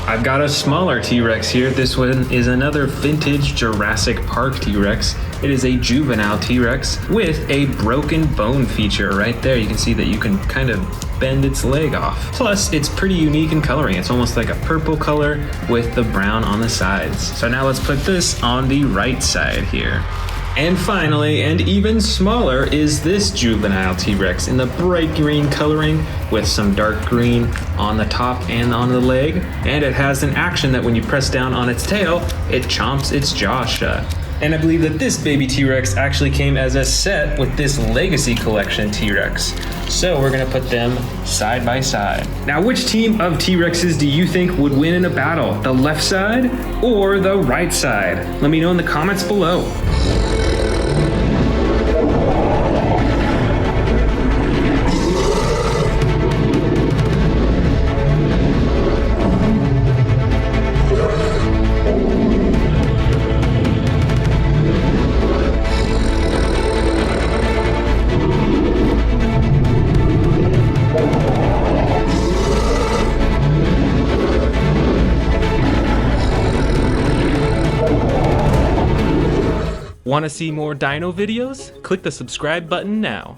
I've got a smaller T-Rex here. This one is another vintage Jurassic Park T-Rex. It is a juvenile T-Rex with a broken bone feature right there. You can see that you can kind of bend its leg off. Plus, it's pretty unique in coloring. It's almost like a purple color with the brown on the sides. So now let's put this on the right side here. And finally, and even smaller, is this juvenile T-Rex in the bright green coloring with some dark green on the top and on the leg. And it has an action that when you press down on its tail, it chomps its jaw shut. And I believe that this baby T-Rex actually came as a set with this Legacy Collection T-Rex. So we're gonna put them side by side. Now, which team of T-Rexes do you think would win in a battle? The left side or the right side? Let me know in the comments below. Want to see more dino videos? Click the subscribe button now.